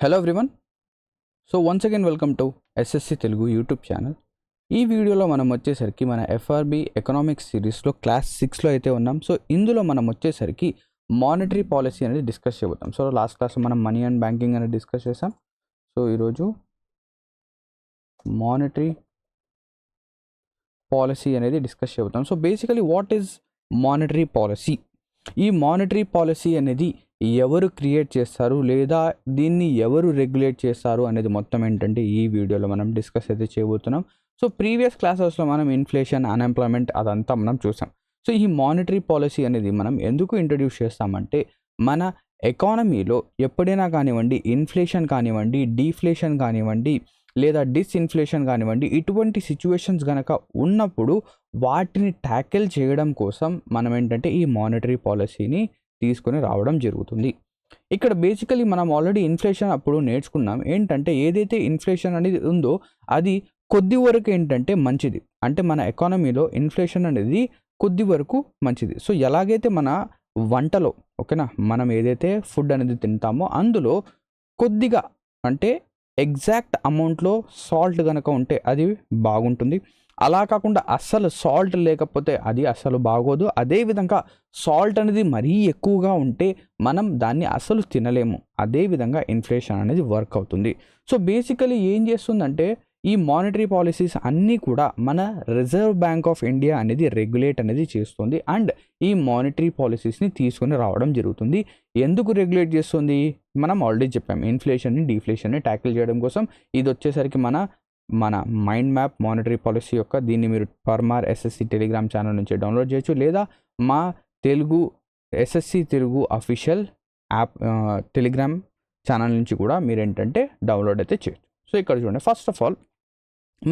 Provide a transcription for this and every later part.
Hello everyone. So once again welcome to SSC Telugu YouTube channel. ఈ వీడియోలో మనం వచ్చేసరికి మన ఎఫ్ఆర్బి ఎకనామిక్స్ సిరీస్లో క్లాస్ 6లో అయితే ఉన్నాం. సో ఇందులో మనం వచ్చేసరికి మానిటరీ పాలసీ అనేది డిస్కస్ చేయబోతాం. సో లాస్ట్ క్లాస్లో మనం మనీ అండ్ బ్యాంకింగ్ అనేది డిస్కస్ చేసాం. సో ఈరోజు మానిటరీ పాలసీ అనేది డిస్కస్ చేయబోతాం. So basically what is monetary policy? ఈ మానిటరీ పాలసీ అనేది ఎవరు క్రియేట్ చేస్తారు లేదా దీన్ని ఎవరు రెగ్యులేట్ చేస్తారు అనేది మొత్తం ఏంటంటే ఈ వీడియోలో మనం డిస్కస్ అయితే చేయబోతున్నాం. సో ప్రీవియస్ క్లాసెస్లో మనం ఇన్ఫ్లేషన్, అన్ఎంప్లాయ్మెంట్ అదంతా మనం చూసాం. సో ఈ మానిటరీ పాలసీ అనేది మనం ఎందుకు ఇంట్రడ్యూస్ చేస్తామంటే మన ఎకానమీలో ఎప్పుడైనా కానివ్వండి, ఇన్ఫ్లేషన్ కానివ్వండి, డీఫ్లేషన్ కానివ్వండి లేదా డిస్ఇన్ఫ్లేషన్ కానివ్వండి, ఇటువంటి సిచ్యువేషన్స్ కనుక ఉన్నప్పుడు వాటిని ట్యాకిల్ చేయడం కోసం మనం ఏంటంటే ఈ మానిటరీ పాలసీని తీసుకొని రావడం జరుగుతుంది. ఇక్కడ బేసికలీ మనం ఆల్రెడీ ఇన్ఫ్లేషన్ అప్పుడు నేర్చుకున్నాం. ఏంటంటే ఏదైతే ఇన్ఫ్లేషన్ అనేది ఉందో అది కొద్ది వరకు ఏంటంటే మంచిది. అంటే మన ఎకానమీలో ఇన్ఫ్లేషన్ అనేది కొద్ది వరకు మంచిది. సో ఎలాగైతే మన వంటలో ఓకేనా మనం ఏదైతే ఫుడ్ అనేది తింటామో అందులో కొద్దిగా అంటే ఎగ్జాక్ట్ అమౌంట్లో సాల్ట్ కనుక ఉంటే అది బాగుంటుంది. అలా కాకుండా అస్సలు సాల్ట్ లేకపోతే అది అస్సలు బాగోదు. అదేవిధంగా సాల్ట్ అనేది మరీ ఎక్కువగా ఉంటే మనం దాన్ని అస్సలు తినలేము. అదేవిధంగా ఇన్ఫ్లేషన్ అనేది వర్క్ అవుతుంది. సో బేసికలీ ఏం చేస్తుందంటే ఈ మానిటరీ పాలసీస్ అన్నీ కూడా మన రిజర్వ్ బ్యాంక్ ఆఫ్ ఇండియా అనేది రెగ్యులేట్ అనేది చేస్తుంది అండ్ ఈ మానిటరీ పాలసీస్ని తీసుకొని రావడం జరుగుతుంది. ఎందుకు రెగ్యులేట్ చేస్తుంది? మనం ఆల్రెడీ చెప్పాం, ఇన్ఫ్లేషన్ని, డీఫ్లేషన్ని ట్యాకిల్ చేయడం కోసం. ఇది వచ్చేసరికి మన మైండ్ మ్యాప్ మానిటరీ పాలసీ యొక్క దీన్ని మీరు పర్మార్ ఎస్ఎస్సి టెలిగ్రామ్ ఛానల్ నుంచి డౌన్లోడ్ చేయొచ్చు లేదా మా Telugu SSC Telugu official app Telegram channel నుంచి కూడా మీరు ఏంటంటే డౌన్లోడ్ అయితే చేయొచ్చు. సో ఇక్కడ చూడండి, ఫస్ట్ ఆఫ్ ఆల్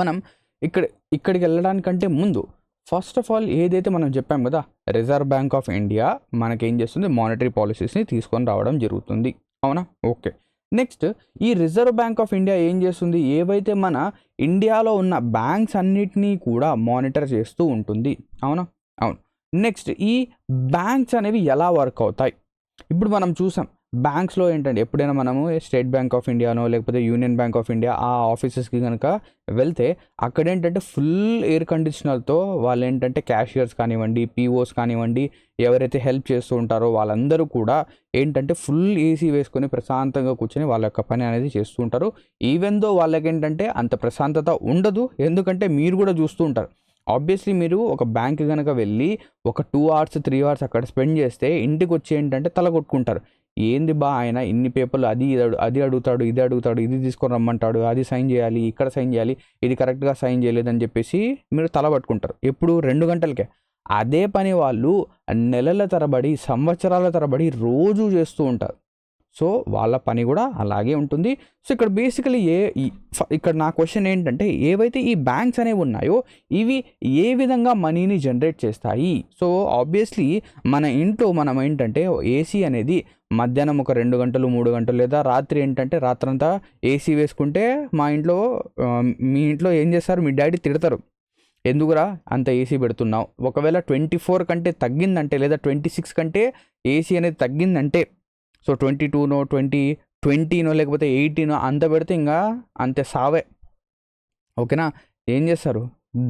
మనం ఇక్కడికి వెళ్ళడానికంటే ముందు ఫస్ట్ ఆఫ్ ఆల్ ఏదైతే మనం చెప్పాం కదా, రిజర్వ్ బ్యాంక్ ఆఫ్ ఇండియా మనకేం చేస్తుంది, మానిటరీ పాలసీస్ని తీసుకొని రావడం జరుగుతుంది. అవునా? ఓకే. నెక్స్ట్ ఈ రిజర్వ్ బ్యాంక్ ఆఫ్ ఇండియా ఏం చేస్తుంది, ఏవైతే మన ఇండియాలో ఉన్న బ్యాంక్స్ అన్నిటినీ కూడా మానిటర్ చేస్తూ ఉంటుంది. అవునా? అవును. నెక్స్ట్ ఈ బ్యాంక్స్ అనేవి ఎలా వర్క్ అవుతాయి? ఇప్పుడు మనం చూసాం బ్యాంక్స్లో ఏంటంటే ఎప్పుడైనా మనము స్టేట్ బ్యాంక్ ఆఫ్ ఇండియానో లేకపోతే యూనియన్ బ్యాంక్ ఆఫ్ ఇండియా ఆ ఆఫీసెస్కి కనుక వెళ్తే అక్కడ ఏంటంటే ఫుల్ ఎయిర్ కండిషనర్తో వాళ్ళు ఏంటంటే క్యాషియర్స్ కానివ్వండి, పీఓస్ కానివ్వండి, ఎవరైతే హెల్ప్ చేస్తూ ఉంటారో వాళ్ళందరూ కూడా ఏంటంటే ఫుల్ ఏసీ వేసుకొని ప్రశాంతంగా కూర్చొని వాళ్ళ యొక్క పని అనేది చేస్తూ ఉంటారు. ఈవెన్ దో వాళ్ళకి ఏంటంటే అంత ప్రశాంతత ఉండదు. ఎందుకంటే మీరు కూడా చూస్తూ ఉంటారు, ఆబ్వియస్లీ మీరు ఒక బ్యాంక్ కనుక వెళ్ళి ఒక 2 hours 3 hours అక్కడ స్పెండ్ చేస్తే ఇంటికి వచ్చి ఏంటంటే తల కొట్టుకుంటారు. ఏంది బా ఆయన ఇన్ని పేపర్లు అది అడుగుతాడు, ఇది అడుగుతాడు, ఇది తీసుకొని రమ్మంటాడు, అది సైన్ చేయాలి, ఇక్కడ సైన్ చేయాలి, ఇది కరెక్ట్గా సైన్ చేయలేదని చెప్పేసి మీరు తల పట్టుకుంటారు. ఎప్పుడు 2 గంటలకే. అదే పని వాళ్ళు నెలల తరబడి, సంవత్సరాల తరబడి రోజు చేస్తూ ఉంటారు. సో వాళ్ళ పని కూడా అలాగే ఉంటుంది. సో ఇక్కడ బేసికలీ ఇక్కడ నా క్వశ్చన్ ఏంటంటే ఏవైతే ఈ బ్యాంక్స్ అనేవి ఉన్నాయో ఇవి ఏ విధంగా మనీని జనరేట్ చేస్తాయి? సో ఆబ్వియస్లీ మన ఇంట్లో మనం ఏంటంటే ఏసీ అనేది మధ్యాహ్నం ఒక 2 గంటలు 3 గంటలు లేదా రాత్రి ఏంటంటే రాత్రంతా ఏసీ వేసుకుంటే మీ ఇంట్లో ఏం చేస్తారు, మీ డాడీ తిడతారు, ఎందుకురా అంత ఏసీ పెడుతున్నావు. ఒకవేళ 24 కంటే తగ్గిందంటే లేదా 26 కంటే ఏసీ అనేది తగ్గిందంటే, సో 22నో 20నో లేకపోతే 18నో అంత పెడితే ఇంకా అంతే సావే. ఓకేనా? ఏం చేస్తారు,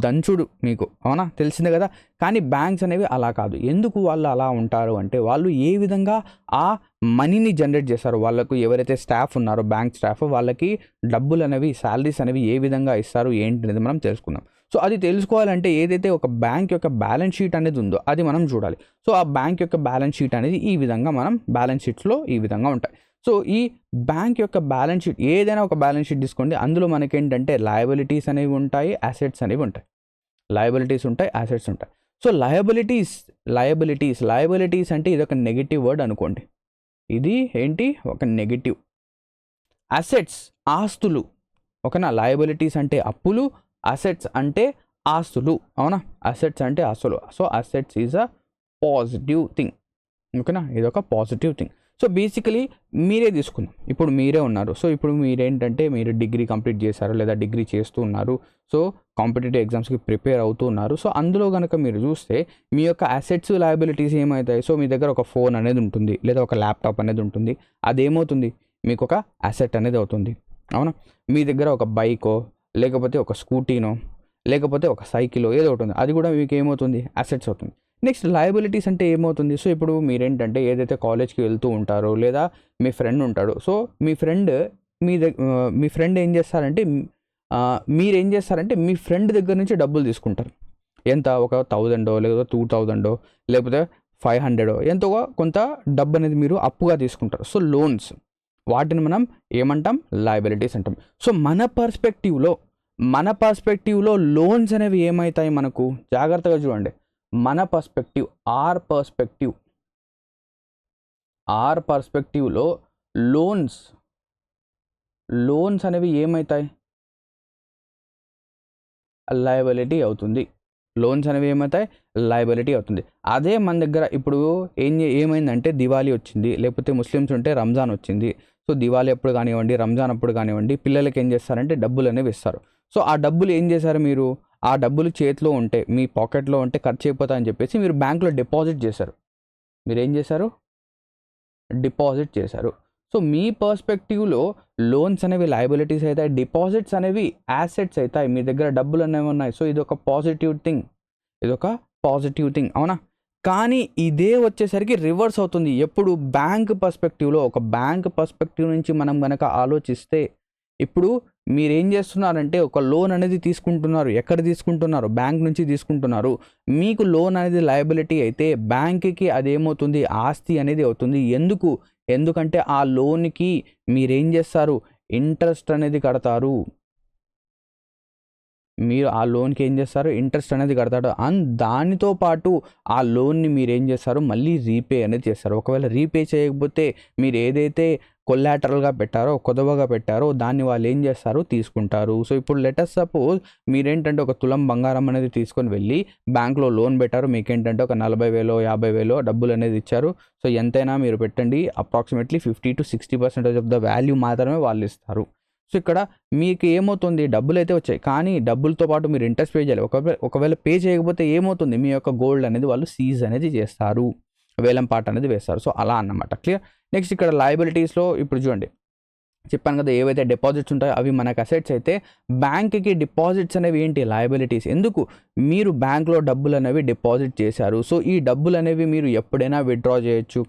దంచుడు మీకు. అవునా? తెలిసిందే కదా. కానీ బ్యాంక్స్ అనేవి అలా కాదు. ఎందుకు వాళ్ళు అలా ఉంటారు అంటే వాళ్ళు ఏ విధంగా ఆ మనీని జనరేట్ చేస్తారు, వాళ్ళకు ఎవరైతే స్టాఫ్ ఉన్నారో బ్యాంక్ స్టాఫ్ వాళ్ళకి డబ్బులు అనేవి, శాలరీస్ అనేవి ఏ విధంగా ఇస్తారు ఏంటి అనేది మనం తెలుసుకుందాం. సో అది తెలుసుకోవాలంటే ఏదైతే ఒక బ్యాంక్ యొక్క బ్యాలెన్స్ షీట్ అనేది ఉందో అది మనం చూడాలి. సో ఆ బ్యాంక్ యొక్క బ్యాలెన్స్ షీట్ అనేది ఈ విధంగా మనం బ్యాలెన్స్ షీట్స్లో ఈ విధంగా ఉంటాయి. సో ఈ బ్యాంక్ యొక్క బ్యాలెన్స్ షీట్ ఏదైనా ఒక బ్యాలెన్స్ షీట్ తీసుకోండి, అందులో మనకేంటంటే లయబిలిటీస్ అనేవి ఉంటాయి, అసెట్స్ అనేవి ఉంటాయి. లయబిలిటీస్ ఉంటాయి, అసెట్స్ ఉంటాయి. సో లయబిలిటీస్ అంటే ఇది ఒక నెగిటివ్ వర్డ్ అనుకోండి. ఇది ఏంటి, ఒక నెగిటివ్. అసెట్స్ ఆస్తులు. ఓకేనా? లయబిలిటీస్ అంటే అప్పులు, అసెట్స్ అంటే ఆస్తులు. అవునా? అసెట్స్ అంటే ఆస్తులు. So assets is a positive thing. ఓకేనా? ఇది ఒక పాజిటివ్ థింగ్. సో బేసికలీ మీరే తీసుకుందాం, ఇప్పుడు మీరే ఉన్నారు. సో ఇప్పుడు మీరేంటంటే మీరు డిగ్రీ కంప్లీట్ చేశారు లేదా డిగ్రీ చేస్తూ ఉన్నారు. సో కాంపిటేటివ్ ఎగ్జామ్స్కి ప్రిపేర్ అవుతూ ఉన్నారు. సో అందులో కనుక మీరు చూస్తే మీ యొక్క అసెట్స్, లయబిలిటీస్ ఏమవుతాయి? సో మీ దగ్గర ఒక ఫోన్ అనేది ఉంటుంది లేదా ఒక ల్యాప్టాప్ అనేది ఉంటుంది. అదేమవుతుంది, మీకు ఒక అసెట్ అనేది అవుతుంది. అవునా? మీ దగ్గర ఒక బైకో లేకపోతే ఒక స్కూటీనో లేకపోతే ఒక సైకిలో ఏదో ఒకటి ఉంది, అది కూడా మీకు ఏమవుతుంది? అసెట్స్ అవుతుంది. నెక్స్ట్ లయబిలిటీస్ అంటే ఏమవుతుంది? సో ఇప్పుడు మీరేంటంటే ఏదైతే కాలేజ్కి వెళ్తూ ఉంటారో లేదా మీ ఫ్రెండ్ ఉంటాడు, సో మీ ఫ్రెండ్ మీ ఫ్రెండ్ ఏం చేస్తారంటే మీరేం చేస్తారంటే మీ ఫ్రెండ్ దగ్గర నుంచి డబ్బులు తీసుకుంటారు. ఎంత? ఒక 1000 లేదా 2000 లేకపోతే 500 ఎంతో కొంత డబ్బు అనేది మీరు అప్పుగా తీసుకుంటారు. సో లోన్స్, వాటిని మనం ఏమంటాం? లయబిలిటీస్ అంటాం. సో మన పర్స్పెక్టివ్లో లోన్స్ అనేవి ఏమవుతాయి మనకు? జాగ్రత్తగా చూడండి. మన పర్స్పెక్టివ్, ఆర్ పర్స్పెక్టివ్లో లోన్స్ అనేవి ఏమవుతాయి? లయబిలిటీ అవుతుంది. లోన్స్ అనేవి ఏమవుతాయి? లయబిలిటీ అవుతుంది. అదే మన దగ్గర ఇప్పుడు ఏమైందంటే దివాళీ వచ్చింది, లేకపోతే ముస్లిమ్స్ ఉంటే రంజాన్ వచ్చింది. సో దివాళీ అప్పుడు కానివ్వండి, రంజాన్ అప్పుడు కానివ్వండి, పిల్లలకి ఏం చేస్తారంటే డబ్బులు అనేవి ఇస్తారు. సో ఆ డబ్బులు ఏం చేశారు మీరు? ఆ డబ్బులు చేతిలో ఉంటే, మీ పాకెట్లో ఉంటే ఖర్చు అయిపోతాయని చెప్పేసి మీరు బ్యాంకులో డిపాజిట్ చేశారు. మీరు ఏం చేశారు? డిపాజిట్ చేశారు. సో మీ పర్స్పెక్టివ్లో లోన్స్ అనేవి లయబిలిటీస్ అవుతాయి, డిపాజిట్స్ అనేవి యాసెట్స్ అవుతాయి. మీ దగ్గర డబ్బులు అనేవి ఉన్నాయి. సో ఇది ఒక పాజిటివ్ థింగ్, అవునా? కానీ ఇదే వచ్చేసరికి రివర్స్ అవుతుంది. ఎప్పుడు? బ్యాంక్ పర్స్పెక్టివ్లో. ఒక బ్యాంక్ పర్స్పెక్టివ్ నుంచి మనం కనుక ఆలోచిస్తే, ఇప్పుడు మీరేం చేస్తున్నారంటే ఒక లోన్ అనేది తీసుకుంటున్నారు. ఎక్కడ తీసుకుంటున్నారు? బ్యాంక్ నుంచి తీసుకుంటున్నారు. మీకు లోన్ అనేది లయబిలిటీ అయితే బ్యాంక్కి అదేమవుతుంది? ఆస్తి అనేది అవుతుంది. ఎందుకంటే ఆ లోన్కి మీరేం చేస్తారు? ఇంట్రెస్ట్ అనేది కడతారు. మీరు ఆ లోన్కి ఏం చేస్తారు? ఇంట్రెస్ట్ అనేది కడతాడు. అండ్ దానితో పాటు ఆ లోన్ని మీరు ఏం చేస్తారు? మళ్ళీ రీపే అనేది చేస్తారు. ఒకవేళ రీపే చేయకపోతే మీరు ఏదైతే కొల్లాటరల్గా పెట్టారో, కొదవగా పెట్టారో, దాన్ని వాళ్ళు ఏం చేస్తారు? తీసుకుంటారు. సో ఇప్పుడు లెటస్ సపోజ్ మీరేంటంటే ఒక తులం బంగారం అనేది తీసుకొని వెళ్ళి బ్యాంక్లో లోన్ పెట్టారు. మీకేంటంటే ఒక 40,000 50,000 డబ్బులు అనేది ఇచ్చారు. సో ఎంతైనా మీరు పెట్టండి, approximately 50 to 60% of the value మాత్రమే వాళ్ళు ఇస్తారు. సో ఇక్కడ మీకు ఏమవుతుంది? డబ్బులు అయితే వచ్చాయి, కానీ డబ్బులతో పాటు మీరు ఇంట్రెస్ట్ పే చేయాలి. ఒకవేళ పే చేయకపోతే ఏమవుతుంది? మీ యొక్క గోల్డ్ అనేది వాళ్ళు సీజ్ అనేది చేస్తారు, వేలం పాట అనేది వేస్తారు. సో అలా అన్నమాట. క్లియర్? నెక్స్ట్ ఇక్కడ లయబిలిటీస్లో ఇప్పుడు చూడండి, చెప్పాను కదా, ఏవైతే డిపాజిట్స్ ఉంటాయో అవి మనకు అసెట్స్ అయితే, బ్యాంక్కి డిపాజిట్స్ అనేవి ఏంటి? లయబిలిటీస్. ఎందుకు? మీరు బ్యాంక్లో డబ్బులు అనేవి డిపాజిట్ చేశారు. సో ఈ డబ్బులు అనేవి మీరు ఎప్పుడైనా విత్డ్రా చేయొచ్చు.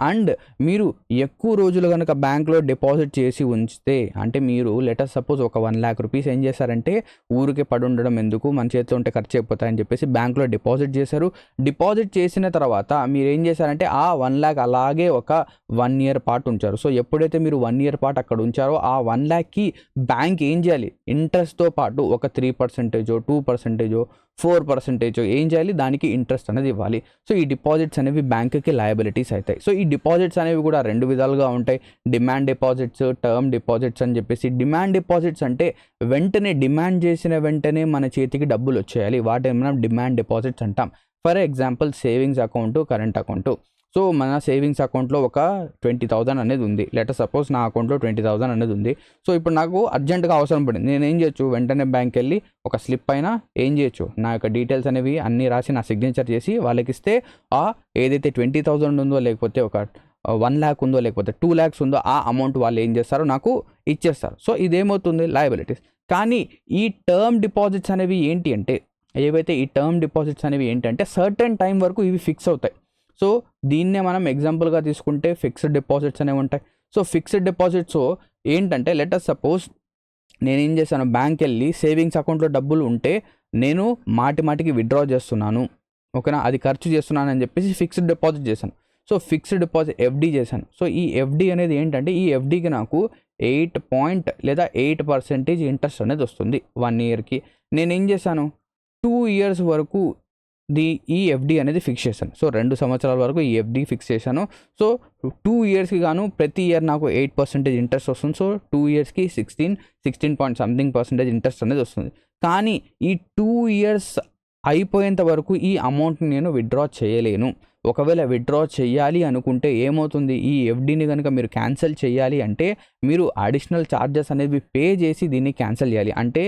అండ్ మీరు ఎక్కువ రోజులు కనుక బ్యాంక్లో డిపాజిట్ చేసి ఉంచితే, అంటే మీరు లెటర్ సపోజ్ ఒక 1 lakh రూపీస్ ఏం చేశారంటే ఊరికే పడి ఉండడం ఎందుకు, మన చేతిలో ఉంటే ఖర్చు అయిపోతాయని చెప్పేసి బ్యాంక్లో డిపాజిట్ చేశారు. డిపాజిట్ చేసిన తర్వాత మీరు ఏం చేశారంటే ఆ 1 lakh అలాగే ఒక 1 year పాటు ఉంచారు. సో ఎప్పుడైతే మీరు 1 year పాటు అక్కడ ఉంచారో ఆ 1 lakhకి బ్యాంక్ ఏం చేయాలి? ఇంట్రెస్ట్తో పాటు ఒక 3%, 2%, 4% ఏం చేయాలి? దానికి ఇంట్రెస్ట్ అనేది ఇవ్వాలి. సో ఈ డిపాజిట్స్ అనేవి బ్యాంకుకి లయబిలిటీస్ అవుతాయి. సో ఈ డిపాజిట్స్ అనేవి కూడా 2 విధాలుగా ఉంటాయి. డిమాండ్ డిపాజిట్స్, టర్మ్ డిపాజిట్స్ అని చెప్పేసి. డిమాండ్ డిపాజిట్స్ అంటే వెంటనే డిమాండ్ చేసిన వెంటనే మన చేతికి డబ్బులు వచ్చేయాలి, వాటిని మనం డిమాండ్ డిపాజిట్స్ అంటాం. For example savings account, current account. So మన సేవింగ్స్ అకౌంట్లో ఒక 20,000 అనేది ఉంది. లెటర్ సపోజ్ నా అకౌంట్లో 20,000 అనేది ఉంది. సో ఇప్పుడు నాకు అర్జెంటుగా అవసరం పడింది. నేను ఏం చేయొచ్చు? వెంటనే బ్యాంక్కి వెళ్ళి ఒక స్లిప్ పైన ఏం చేయొచ్చు? నా యొక్క డీటెయిల్స్ అనేవి అన్నీ రాసి నా సిగ్నేచర్ చేసి వాళ్ళకి ఇస్తే ఆ ఏదైతే 20,000 ఉందో, లేకపోతే ఒక 1 lakh ఉందో, లేకపోతే 2 lakhs ఉందో, ఆ అమౌంట్ వాళ్ళు ఏం చేస్తారు? నాకు ఇచ్చేస్తారు. సో ఇదేమవుతుంది? లయబిలిటీస్. కానీ ఈ టర్మ్ డిపాజిట్స్ అనేవి ఏంటి అంటే, సర్టెన్ టైం వరకు ఇవి ఫిక్స్ అవుతాయి. సో దీన్నే మనం ఎగ్జాంపుల్గా తీసుకుంటే ఫిక్స్డ్ డిపాజిట్స్ అనేవి ఉంటాయి. సో ఫిక్స్డ్ డిపాజిట్స్ ఏంటంటే, లెటర్ సపోజ్ నేనేం చేశాను? బ్యాంక్ వెళ్ళి సేవింగ్స్ అకౌంట్లో డబ్బులు ఉంటే నేను మాటికి విత్డ్రా చేస్తున్నాను, ఓకేనా, అది ఖర్చు చేస్తున్నాను అని చెప్పేసి ఫిక్స్డ్ డిపాజిట్ చేశాను. సో ఫిక్స్డ్ డిపాజిట్ ఎఫ్డి చేశాను. సో ఈ ఎఫ్డి అనేది ఏంటంటే, ఈ ఎఫ్డికి నాకు 8% ఇంట్రెస్ట్ అనేది వస్తుంది 1 yearకి. నేనేం చేశాను? 2 years వరకు ఈ ఎఫ్డి అనేది ఫిక్స్ చేశాను. సో 2 సంవత్సరాల వరకు ఈ ఎఫ్డి ఫిక్స్ చేశాను. సో 2 yearsకి గాను ప్రతి ఇయర్ నాకు 8% ఇంట్రెస్ట్ వస్తుంది. సో 2 yearsకి 16% ఇంట్రెస్ట్ అనేది వస్తుంది. కానీ ఈ 2 years అయిపోయేంత వరకు ఈ అమౌంట్ని నేను విత్డ్రా చేయలేను. ఒకవేళ విత్డ్రా చేయాలి అనుకుంటే ఏమవుతుంది? ఈ ఎఫ్డిని కనుక మీరు క్యాన్సిల్ చేయాలి అంటే మీరు అడిషనల్ ఛార్జెస్ అనేవి పే చేసి దీన్ని క్యాన్సిల్ చేయాలి. అంటే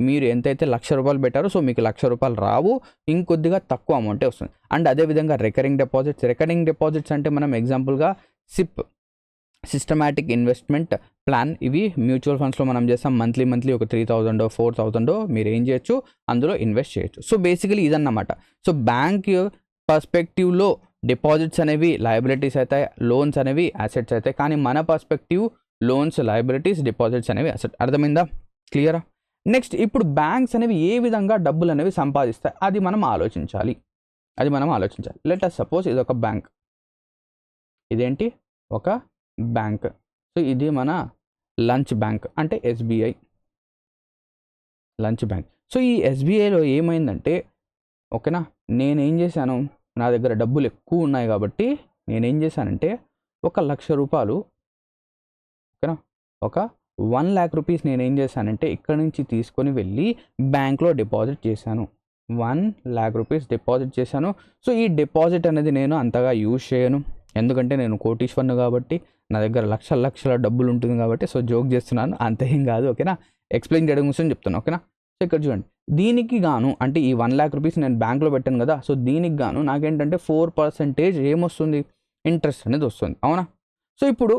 మీరు ఎంతైతే ₹1,00,000 పెట్టారో, సో మీకు ₹1,00,000 రావు, ఇంకొద్దిగా తక్కువ అమౌంటే వస్తుంది. అండ్ అదేవిధంగా రికరింగ్ డిపాజిట్స్ అంటే మనం ఎగ్జాంపుల్గా సిప్, సిస్టమాటిక్ ఇన్వెస్ట్మెంట్ ప్లాన్. ఇవి మ్యూచువల్ ఫండ్స్లో మనం చేస్తాం. మంత్లీ ఒక 3,000 4,000 మీరు ఏం చేయొచ్చు, అందులో ఇన్వెస్ట్ చేయొచ్చు. సో బేసికలీ ఇదన్నమాట. సో బ్యాంక్ పర్స్పెక్టివ్లో డిపాజిట్స్ అనేవి లయబిలిటీస్ అవుతాయి, లోన్స్ అనేవి అసెట్స్ అవుతాయి. కానీ మన పర్స్పెక్టివ్ లోన్స్, లయబిలిటీస్, డిపాజిట్స్ అనేవి అసెట్. అర్థమైందా? క్లియరా? నెక్స్ట్, ఇప్పుడు బ్యాంక్స్ అనేవి ఏ విధంగా డబ్బులు అనేవి సంపాదిస్తాయి అది మనం ఆలోచించాలి. లెట్ అస్ సపోజ్ ఇది ఒక బ్యాంక్. ఇదేంటి? ఒక బ్యాంక్. సో ఇది మన లంచ్ బ్యాంక్, అంటే ఎస్బీఐ లంచ్ బ్యాంక్. సో ఈ ఎస్బీఐలో ఏమైందంటే, ఓకేనా, నేనేం చేశాను, నా దగ్గర డబ్బులు ఎక్కువ ఉన్నాయి కాబట్టి నేనేం చేశానంటే 1,00,000 రూపాయలు, ఓకేనా, ఒక 1,00,000 రూపీస్ నేనేం చేశానంటే ఇక్కడ నుంచి తీసుకొని వెళ్ళి బ్యాంక్లో డిపాజిట్ చేశాను. 1,00,000 రూపీస్ డిపాజిట్ చేశాను. సో ఈ డిపాజిట్ అనేది నేను అంతగా యూజ్ చేయను, ఎందుకంటే నేను కోటీశ్వర్ను కాబట్టి, నా దగ్గర లక్షల డబ్బులు ఉంటుంది కాబట్టి. సో జోక్ చేస్తున్నాను, అంత ఏం కాదు, ఓకేనా. ఎక్స్ప్లెయిన్ చేయడం కోసం చెప్తాను, ఓకేనా. సో ఇక్కడ చూడండి, దీనికి గాను అంటే ఈ 1,00,000 రూపీస్ నేను బ్యాంక్లో పెట్టాను కదా. సో దీనికి గాను నాకేంటంటే 4% ఏమొస్తుంది, ఇంట్రెస్ట్ అనేది వస్తుంది, అవునా. సో ఇప్పుడు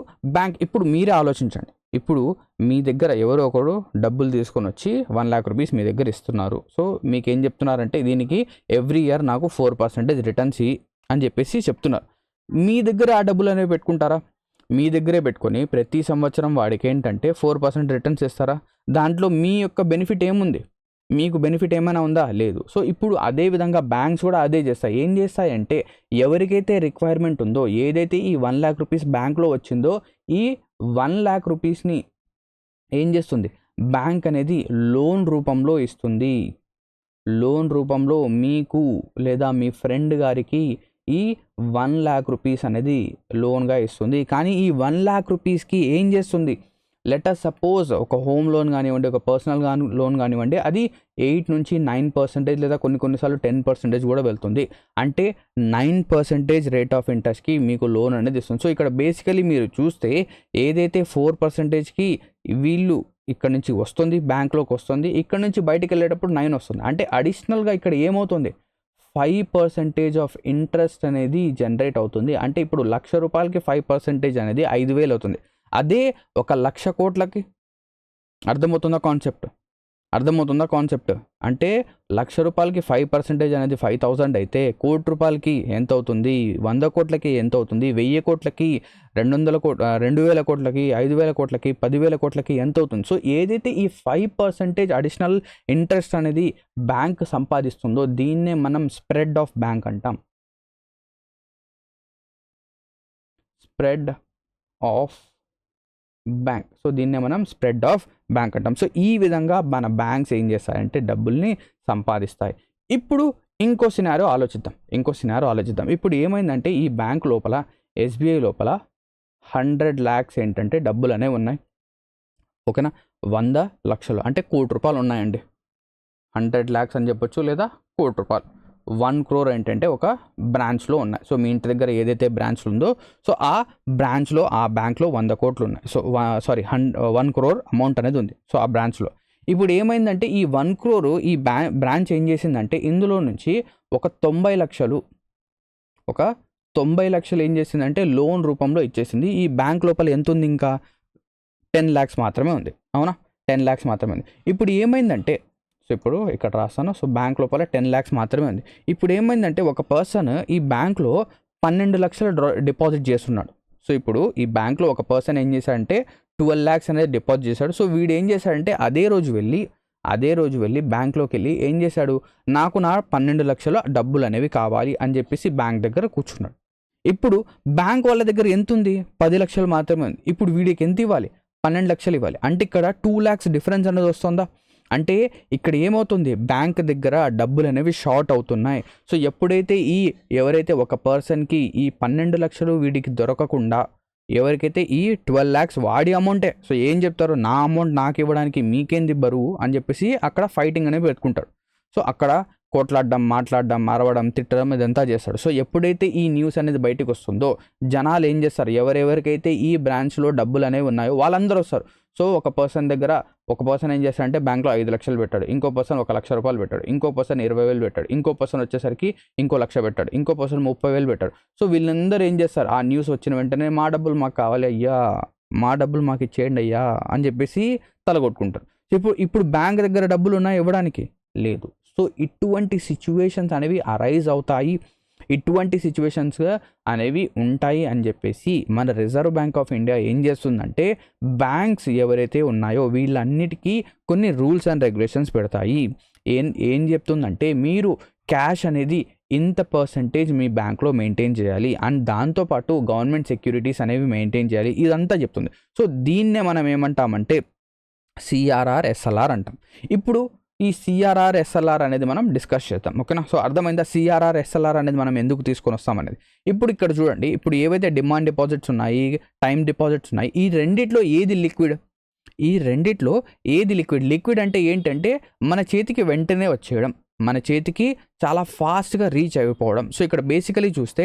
ఇప్పుడు మీరే ఆలోచించండి. ఇప్పుడు మీ దగ్గర ఎవరో ఒకరు డబ్బులు తీసుకొని వచ్చి 1,00,000 రూపీస్ మీ దగ్గర ఇస్తున్నారు. సో మీకు ఏం చెప్తున్నారంటే, దీనికి ఎవ్రీ ఇయర్ నాకు 4% రిటర్న్స్ అని చెప్పేసి చెప్తున్నారు. మీ దగ్గర ఆ డబ్బులు అనేవి పెట్టుకుంటారా? మీ దగ్గరే పెట్టుకొని ప్రతి సంవత్సరం వాడికి ఏంటంటే 4% రిటర్న్స్ ఇస్తారా? దాంట్లో మీ యొక్క బెనిఫిట్ ఏముంది? మీకు బెనిఫిట్ ఏమైనా ఉందా? లేదు. సో ఇప్పుడు అదే విధంగా బ్యాంక్స్ కూడా అదే చేస్తాయి. ఏం చేస్తాయంటే, ఎవరికైతే రిక్వైర్మెంట్ ఉందో, ఏదైతే ఈ 1,00,000 రూపీస్ బ్యాంక్లో వచ్చిందో, ఈ 1,00,000 రూపీస్ని ఏం చేస్తుంది, బ్యాంక్ అనేది లోన్ రూపంలో ఇస్తుంది. లోన్ రూపంలో మీకు లేదా మీ ఫ్రెండ్ గారికి ఈ 1,00,000 రూపీస్ అనేది లోన్గా ఇస్తుంది. కానీ ఈ 1,00,000 రూపీస్కి ఏం చేస్తుంది, లెట్ అస్ సపోజ్ ఒక హోమ్ లోన్ కానివ్వండి, ఒక పర్సనల్ లోన్ కానివ్వండి, అది 8 నుంచి 9% లేదా కొన్నిసార్లు 10% కూడా వెళ్తుంది. అంటే 9% రేట్ ఆఫ్ ఇంట్రెస్ట్కి మీకు లోన్ అనేది ఇస్తుంది. సో ఇక్కడ బేసికలీ మీరు చూస్తే ఏదైతే 4%కి వీళ్ళు ఇక్కడ నుంచి వస్తుంది, బ్యాంక్లోకి వస్తుంది, ఇక్కడ నుంచి బయటికి వెళ్ళేటప్పుడు 9 వస్తుంది. అంటే అడిషనల్గా ఇక్కడ ఏమవుతుంది, 5% ఆఫ్ ఇంట్రెస్ట్ అనేది జనరేట్ అవుతుంది. అంటే ఇప్పుడు 1,00,000 రూపాయలకి 5% అనేది 5,000 అవుతుంది. అదే 1,00,000 కోట్లకి, అర్థమవుతుందా కాన్సెప్ట్? అంటే 1,00,000 రూపాయలకి 5% అనేది 5,000 అయితే, కోటి రూపాయలకి ఎంత అవుతుంది, 100 కోట్లకి ఎంత అవుతుంది, 1,000 కోట్లకి, 2,000 కోట్లకి, 5,000 కోట్లకి, 10,000 కోట్లకి ఎంత అవుతుంది. సో ఏదైతే ఈ 5% అడిషనల్ ఇంట్రెస్ట్ అనేది బ్యాంక్ సంపాదిస్తుందో, దీన్నే మనం స్ప్రెడ్ ఆఫ్ బ్యాంక్ అంటాం. Spread of bank. సో దీన్నే మనం స్ప్రెడ్ ఆఫ్ బ్యాంక్ అంటాం. సో ఈ విధంగా మన బ్యాంక్స్ ఏం చేస్తాయంటే డబ్బుల్ని సంపాదిస్తాయి. ఇప్పుడు ఇంకో సినారో ఆలోచిద్దాం. ఇప్పుడు ఏమైందంటే, ఈ బ్యాంక్ లోపల, ఎస్బీఐ లోపల 100 lakhs ఏంటంటే డబ్బులు అనేవి ఉన్నాయి, ఓకేనా. 100 లక్షలు అంటే 1 కోటి రూపాయలు ఉన్నాయండి. 100 lakhs అని చెప్పొచ్చు, లేదా 1 కోటి రూపాయలు. 1 crore ఏంటంటే ఒక బ్రాంచ్లో ఉన్నాయి. సో మీ ఇంటి దగ్గర ఏదైతే బ్రాంచ్ ఉందో, సో ఆ బ్రాంచ్లో, ఆ బ్యాంక్లో 100 కోట్లు ఉన్నాయి. సో 1 crore అమౌంట్ అనేది ఉంది, సో ఆ బ్రాంచ్లో. ఇప్పుడు ఏమైందంటే, ఈ 1 crore ఈ బ్రాంచ్ ఏం చేసిందంటే, ఇందులో నుంచి ఒక 90 లక్షలు ఏం చేసిందంటే లోన్ రూపంలో ఇచ్చేసింది. ఈ బ్యాంక్ లోపల ఎంత ఉంది, ఇంకా 10 lakhs మాత్రమే ఉంది, అవునా. 10 lakhs మాత్రమే ఉంది. ఇప్పుడు ఏమైందంటే, సో ఇప్పుడు ఇక్కడ రాస్తాను, సో బ్యాంక్ లోపల 10 lakhs మాత్రమే ఉంది. ఇప్పుడు ఏమైందంటే, ఒక పర్సన్ ఈ బ్యాంక్లో 12 లక్షలు డిపాజిట్ చేస్తున్నాడు. సో ఇప్పుడు ఈ బ్యాంక్లో ఒక పర్సన్ ఏం చేశాడంటే 12 lakhs అనేది డిపాజిట్ చేశాడు. సో వీడు ఏం చేశాడంటే, అదే రోజు వెళ్ళి బ్యాంక్లోకి వెళ్ళి ఏం చేశాడు, నాకు నా 12 లక్షల డబ్బులు అనేవి కావాలి అని చెప్పేసి బ్యాంక్ దగ్గర కూర్చున్నాడు. ఇప్పుడు బ్యాంక్ వాళ్ళ దగ్గర ఎంత ఉంది, 10 లక్షలు మాత్రమే ఉంది. ఇప్పుడు వీడికి ఎంత ఇవ్వాలి, 12 లక్షలు ఇవ్వాలి. అంటే ఇక్కడ 2 lakhs డిఫరెన్స్ అనేది వస్తుందా. అంటే ఇక్కడ ఏమవుతుంది, బ్యాంక్ దగ్గర డబ్బులు అనేవి షార్ట్ అవుతున్నాయి. సో ఎప్పుడైతే ఎవరైతే ఒక పర్సన్కి ఈ 12 లక్షలు వీడికి దొరకకుండా, ఎవరికైతే ఈ 12 lakhs వాడి అమౌంటే, సో ఏం చెప్తారు, నా అమౌంట్ నాకు ఇవ్వడానికి మీకేంది బరువు అని చెప్పేసి అక్కడ ఫైటింగ్ అనేది పెట్టుకుంటాడు. సో అక్కడ కొట్లాడడం, మాట్లాడడం, అరవడం, తిట్టడం ఇదంతా చేస్తాడు. సో ఎప్పుడైతే ఈ న్యూస్ అనేది బయటకు వస్తుందో జనాలు ఏం చేస్తారు, ఎవరెవరికైతే ఈ బ్రాంచ్లో డబ్బులు అనేవి ఉన్నాయో వాళ్ళందరూ వస్తారు. సో ఒక పర్సన్ ఏం చేస్తాడంటే బ్యాంక్లో 5 లక్షలు పెట్టాడు, ఇంకో పర్సన్ 1 లక్ష రూపాయలు పెట్టాడు, ఇంకో పర్సన్ 20,000 పెట్టాడు, ఇంకో పర్సన్ వచ్చేసరికి ఇంకో 1,00,000 పెట్టాడు, ఇంకో పర్సన్ 30,000 పెట్టాడు. సో వీళ్ళందరూ ఏం చేస్తారు, ఆ న్యూస్ వచ్చిన వెంటనే మా డబ్బులు మాకు కావాలి అయ్యా, మా డబ్బులు మాకు ఇచ్చేయండి అయ్యా అని చెప్పేసి తలగొట్టుకుంటారు. ఇప్పుడు బ్యాంక్ దగ్గర డబ్బులు ఉన్నాయి ఇవ్వడానికి లేదు. సో ఇటువంటి సిచ్యువేషన్స్ అనేవి అరైజ్ అవుతాయి, ఇటువంటి సిచ్యువేషన్స్ అనేవి ఉంటాయి అని చెప్పేసి మన రిజర్వ్ బ్యాంక్ ఆఫ్ ఇండియా ఏం చేస్తుందంటే బ్యాంక్స్ ఎవరైతే ఉన్నాయో వీళ్ళన్నిటికీ కొన్ని రూల్స్ అండ్ రెగ్యులేషన్స్ పెడతాయి. ఏం చెప్తుందంటే మీరు క్యాష్ అనేది ఇంత పర్సంటేజ్ మీ బ్యాంక్లో మెయింటైన్ చేయాలి అండ్ దాంతోపాటు గవర్నమెంట్ సెక్యూరిటీస్ అనేవి మెయింటైన్ చేయాలి, ఇదంతా చెప్తుంది. సో దీన్నే మనం ఏమంటామంటే సిఆర్ఆర్ ఎస్ఎల్ఆర్ అంటాం. ఇప్పుడు ఈ సిఆర్ఆర్ ఎస్ఎల్ఆర్ అనేది మనం డిస్కస్ చేద్దాం, ఓకేనా. సో అర్థమైందా సిఆర్ఆర్ ఎస్ఎల్ఆర్ అనేది మనం ఎందుకు తీసుకొని వస్తాం అనేది. ఇప్పుడు ఇక్కడ చూడండి, ఇప్పుడు ఏవైతే డిమాండ్ డిపాజిట్స్ ఉన్నాయి, టైం డిపాజిట్స్ ఉన్నాయి, ఈ రెండిట్లో ఏది లిక్విడ్? లిక్విడ్ అంటే ఏంటంటే మన చేతికి వెంటనే వచ్చేయడం, మన చేతికి చాలా ఫాస్ట్గా రీచ్ అయిపోవడం. సో ఇక్కడ బేసికలీ చూస్తే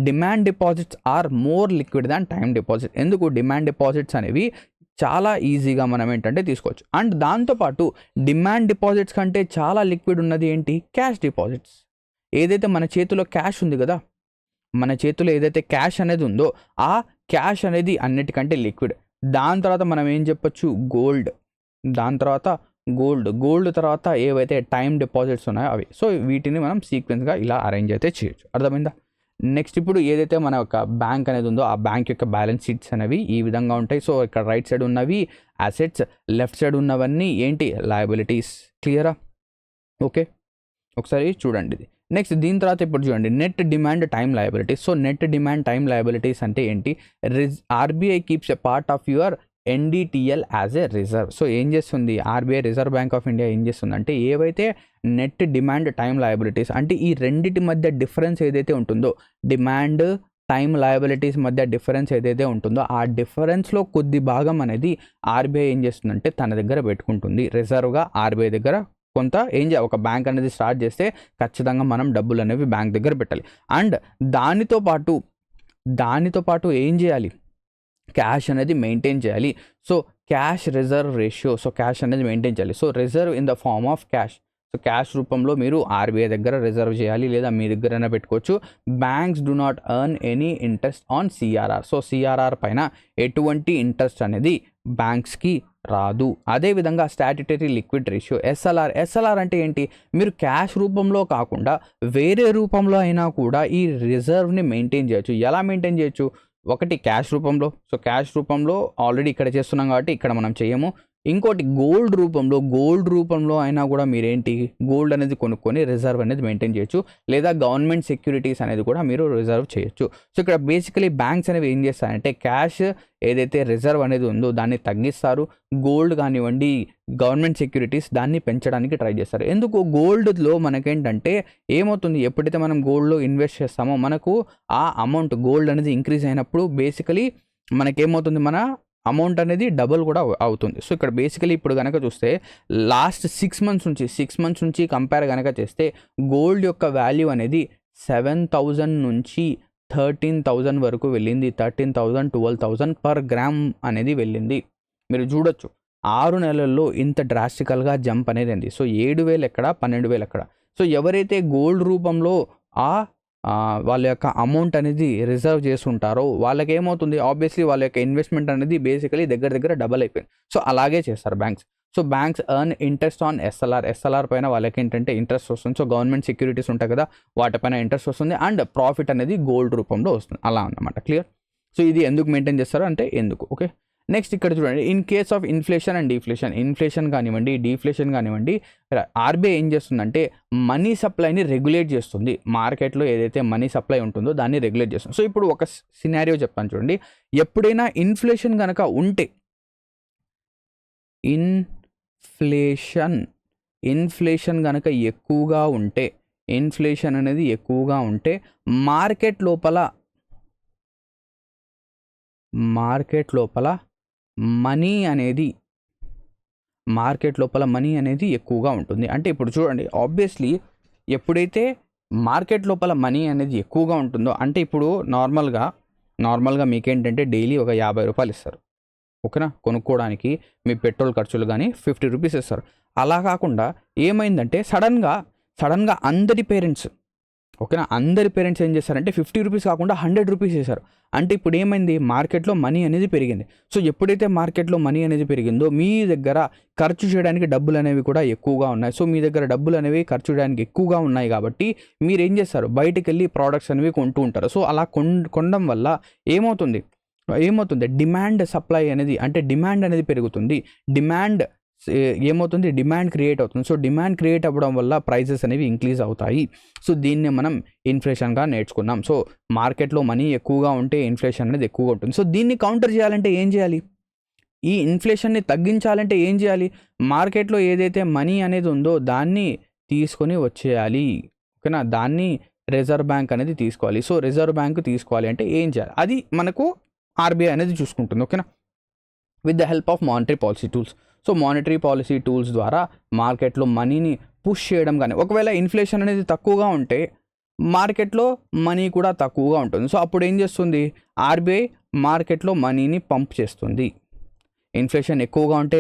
demand deposits are more liquid than time deposit. ఎందుకు? డిమాండ్ డిపాజిట్స్ అనేవి చాలా ఈజీగా మనం ఏంటంటే తీసుకోవచ్చు. అండ్ దాంతోపాటు డిమాండ్ డిపాజిట్స్ కంటే చాలా లిక్విడ్ ఉన్నది ఏంటి? Cash deposits. ఏదైతే మన చేతిలో క్యాష్ ఉంది కదా, మన చేతిలో ఏదైతే క్యాష్ అనేది ఉందో ఆ క్యాష్ అనేది అన్నిటికంటే లిక్విడ్. దాని తర్వాత మనం ఏం చెప్పొచ్చు? గోల్డ్. దాని తర్వాత గోల్డ్ తర్వాత ఏవైతే టైం డిపాజిట్స్ ఉన్నాయో అవి. సో వీటిని మనం సీక్వెన్స్గా ఇలా అరేంజ్ అయితే చేయొచ్చు. అర్థమైందా? నెక్స్ట్ ఇప్పుడు ఏదైతే మన యొక్క బ్యాంక్ అనేది ఉందో ఆ బ్యాంక్ యొక్క బ్యాలెన్స్ షీట్స్ అనేవి ఈ విధంగా ఉంటాయి. సో ఇక్కడ రైట్ సైడ్ ఉన్నవి అసెట్స్, లెఫ్ట్ సైడ్ ఉన్నవన్నీ ఏంటి? లయబిలిటీస్. క్లియరా? ఓకే, ఒకసారి చూడండి ఇది. నెక్స్ట్ దీని తర్వాత ఇప్పుడు చూడండి net demand time liabilities. So net demand time liabilities అంటే ఏంటి? RBI keeps a part of your NDTL as a reserve. So ఏం చేస్తుంది RBI, reserve bank of India ఏం చేస్తుంది అంటే ఏవైతే నెట్ డిమాండ్ టైం లయబిలిటీస్ అంటే ఈ రెండిటి మధ్య డిఫరెన్స్ ఏదైతే ఉంటుందో, డిమాండ్ టైం లయబిలిటీస్ మధ్య డిఫరెన్స్ ఏదైతే ఉంటుందో ఆ డిఫరెన్స్లో కొద్ది భాగం అనేది ఆర్బీఐ ఏం చేస్తుందంటే తన దగ్గర పెట్టుకుంటుంది రిజర్వ్గా. ఆర్బీఐ దగ్గర కొంత ఏం చేయాలి, ఒక బ్యాంక్ అనేది స్టార్ట్ చేస్తే ఖచ్చితంగా మనం డబ్బులు అనేవి బ్యాంక్ దగ్గర పెట్టాలి. అండ్ దానితో పాటు ఏం చేయాలి? క్యాష్ అనేది మెయింటైన్ చేయాలి. So cash reserve ratio, so cash అనేది మెయింటైన్ చేయాలి. So reserve in the form of cash. So cash రూపంలో మీరు ఆర్బీఐ దగ్గర రిజర్వ్ చేయాలి లేదా మీ దగ్గరైనా పెట్టుకోవచ్చు. Banks do not earn any interest on CRR. So CRR పైన ఎటువంటి ఇంట్రెస్ట్ అనేది బ్యాంక్స్కి రాదు. అదేవిధంగా స్టాట్యుటరీ లిక్విడ్ రేషియో ఎస్ఎల్ఆర్ అంటే ఏంటి? మీరు క్యాష్ రూపంలో కాకుండా వేరే రూపంలో అయినా కూడా ఈ రిజర్వ్ని మెయింటైన్ చేయొచ్చు. ఎలా మెయింటైన్ చేయొచ్చు? ఒకటి క్యాష్ రూపంలో. సో క్యాష్ రూపంలో ఆల్రెడీ ఇక్కడ చేస్తున్నాం కాబట్టి ఇక్కడ మనం చేయము. ఇంకోటి గోల్డ్ రూపంలో అయినా కూడా మీరేంటి గోల్డ్ అనేది కొనుక్కొని రిజర్వ్ అనేది మెయింటైన్ చేయొచ్చు, లేదా గవర్నమెంట్ సెక్యూరిటీస్ అనేది కూడా మీరు రిజర్వ్ చేయొచ్చు. సో ఇక్కడ బేసికలీ బ్యాంక్స్ అనేవి ఏం చేస్తారంటే క్యాష్ ఏదైతే రిజర్వ్ అనేది ఉందో దాన్ని తగ్గిస్తారు, గోల్డ్ కానివ్వండి గవర్నమెంట్ సెక్యూరిటీస్ దాన్ని పెంచడానికి ట్రై చేస్తారు. ఎందుకు? గోల్డ్లో మనకేంటంటే ఏమవుతుంది, ఎప్పుడైతే మనం గోల్డ్లో ఇన్వెస్ట్ చేస్తామో మనకు ఆ అమౌంట్ గోల్డ్ అనేది ఇంక్రీజ్ అయినప్పుడు బేసికలీ మనకేమవుతుంది, మన అమౌంట్ అనేది డబుల్ కూడా అవుతుంది. సో ఇక్కడ బేసికలీ ఇప్పుడు కనుక చూస్తే లాస్ట్ 6 మంత్స్ నుంచి కంపేర్ కనుక చేస్తే గోల్డ్ యొక్క వాల్యూ అనేది 7,000 నుంచి 13,000 వరకు వెళ్ళింది. 13,000 12,000 పర్ గ్రామ్ అనేది వెళ్ళింది. మీరు చూడొచ్చు 6 నెలల్లో ఇంత డ్రాస్టికల్గా జంప్ అనేది ఉంది. సో 7,000 ఎక్కడ, 12,000 ఎక్కడ. సో ఎవరైతే గోల్డ్ రూపంలో వాళ్ళ యొక్క అమౌంట్ అనేది రిజర్వ్ చేసుకుంటారో వాళ్ళకి ఏమవుతుంది, ఆబ్వియస్లీ వాళ్ళ యొక్క ఇన్వెస్ట్మెంట్ అనేది బేసికలీ దగ్గర డబల్ అయిపోయింది. సో అలాగే చేస్తారు banks. So banks earn interest on SLR పైన వాళ్ళకి ఏంటంటే ఇంట్రెస్ట్ వస్తుంది. సో గవర్నమెంట్ సెక్యూరిటీస్ ఉంటాయి కదా వాటిపైన ఇంట్రెస్ట్ వస్తుంది అండ్ ప్రాఫిట్ అనేది గోల్డ్ రూపంలో వస్తుంది. అలా అన్నమాట. క్లియర్? సో ఇది ఎందుకు మెయింటైన్ చేస్తారు అంటే ఎందుకు. ఓకే, నెక్స్ట్ ఇక్కడ చూడండి in case of inflation and deflation. Inflation కానివ్వండి డిఫ్లేషన్ కానివ్వండి ఆర్బీఐ ఏం చేస్తుందంటే మనీ సప్లైని రెగ్యులేట్ చేస్తుంది. మార్కెట్లో ఏదైతే మనీ సప్లై ఉంటుందో దాన్ని రెగ్యులేట్ చేస్తుంది. సో ఇప్పుడు ఒక సినారియో చెప్తాను చూడండి. ఎప్పుడైనా ఇన్ఫ్లేషన్ కనుక ఉంటే ఇన్ఫ్లేషన్ కనుక ఎక్కువగా ఉంటే, ఇన్ఫ్లేషన్ అనేది ఎక్కువగా ఉంటే మార్కెట్ లోపల మనీ అనేది ఎక్కువగా ఉంటుంది. అంటే ఇప్పుడు చూడండి ఆబ్వియస్లీ ఎప్పుడైతే మార్కెట్ లోపల మనీ అనేది ఎక్కువగా ఉంటుందో, అంటే ఇప్పుడు నార్మల్గా మీకేంటంటే డైలీ ఒక 50 రూపాయలు ఇస్తారు, ఓకేనా, కొనుక్కోవడానికి మీ పెట్రోల్ ఖర్చులు కానీ 50 రూపీస్ ఇస్తారు. అలా కాకుండా ఏమైందంటే సడన్గా అందరి పేరెంట్స్, ఓకేనా, అందరి పేరెంట్స్ ఏం చేస్తారంటే 50 రూపీస్ కాకుండా 100 రూపీస్ చేశారు. అంటే ఇప్పుడు ఏమైంది, మార్కెట్లో మనీ అనేది పెరిగింది. సో ఎప్పుడైతే మార్కెట్లో మనీ అనేది పెరిగిందో మీ దగ్గర ఖర్చు చేయడానికి డబ్బులు అనేవి కూడా ఎక్కువగా ఉన్నాయి. సో మీ దగ్గర డబ్బులు అనేవి ఖర్చు చేయడానికి ఎక్కువగా ఉన్నాయి కాబట్టి మీరు ఏం చేస్తారు, బయటికి వెళ్ళి ప్రోడక్ట్స్ అనేవి కొంటూ ఉంటారు. సో అలా కొనడం వల్ల ఏమవుతుంది, డిమాండ్ సప్లై అనేది, అంటే డిమాండ్ అనేది పెరుగుతుంది. డిమాండ్ క్రియేట్ అవుతుంది. సో డిమాండ్ క్రియేట్ అవ్వడం వల్ల ప్రైజెస్ అనేవి ఇంక్రీజ్ అవుతాయి. సో దీన్ని మనం ఇన్ఫ్లేషన్గా నేర్చుకున్నాం. సో మార్కెట్లో మనీ ఎక్కువగా ఉంటే ఇన్ఫ్లేషన్ అనేది ఎక్కువగా ఉంటుంది. సో దీన్ని కౌంటర్ చేయాలంటే ఏం చేయాలి, ఈ ఇన్ఫ్లేషన్ని తగ్గించాలంటే ఏం చేయాలి, మార్కెట్లో ఏదైతే మనీ అనేది ఉందో దాన్ని తీసుకొని వచ్చేయాలి, ఓకేనా, దాన్ని రిజర్వ్ బ్యాంక్ అనేది తీసుకోవాలి. సో రిజర్వ్ బ్యాంక్ తీసుకోవాలి అంటే ఏం చేయాలి, అది మనకు ఆర్బీఐ అనేది చూసుకుంటుంది, ఓకేనా, with the help of monetary policy tools. So monetary policy tools ద్వారా మార్కెట్లో మనీని పుష్ చేయడం, కానీ ఒకవేళ ఇన్ఫ్లేషన్ అనేది తక్కువగా ఉంటే మార్కెట్లో మనీ కూడా తక్కువగా ఉంటుంది. సో అప్పుడు ఏం చేస్తుంది, ఆర్బీఐ మార్కెట్లో మనీని పంప్ చేస్తుంది. ఇన్ఫ్లేషన్ ఎక్కువగా ఉంటే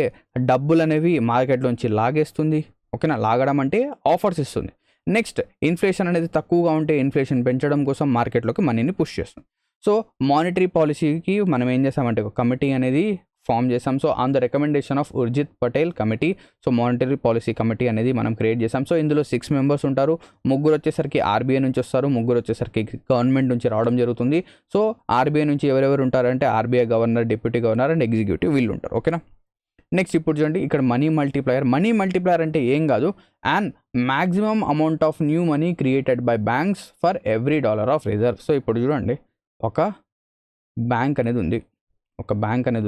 డబ్బులు అనేవి మార్కెట్లోంచి లాగేస్తుంది, ఓకేనా, లాగడం అంటే ఆఫర్స్ ఇస్తుంది. నెక్స్ట్ ఇన్ఫ్లేషన్ అనేది తక్కువగా ఉంటే ఇన్ఫ్లేషన్ పెంచడం కోసం మార్కెట్లోకి మనీని పుష్ చేస్తుంది. సో మానిటరీ పాలసీకి మనం ఏం చేసామంటే ఒక కమిటీ అనేది ఫామ్ చేసాం. So on the recommendation of Urjit Patel committee, so monetary policy committee అనేది మనం క్రియేట్ చేసాం. సో ఇందులో 6 మెంబర్స్ ఉంటారు. 3 వచ్చేసరికి ఆర్బీఐ నుంచి వస్తారు, 3 వచ్చేసరికి గవర్నమెంట్ నుంచి రావడం జరుగుతుంది. సో ఆర్బీఐ నుంచి ఎవరెవరు ఉంటారంటే RBI governor, deputy governor and executive వీళ్ళు ఉంటారు, ఓకేనా. నెక్స్ట్ ఇప్పుడు చూడండి, ఇక్కడ మనీ మల్టిప్లయర్ అంటే ఏం కాదు, and maximum amount of new money created by banks for every dollar of reserve. So ఇప్పుడు చూడండి, ఒక బ్యాంక్ అనేది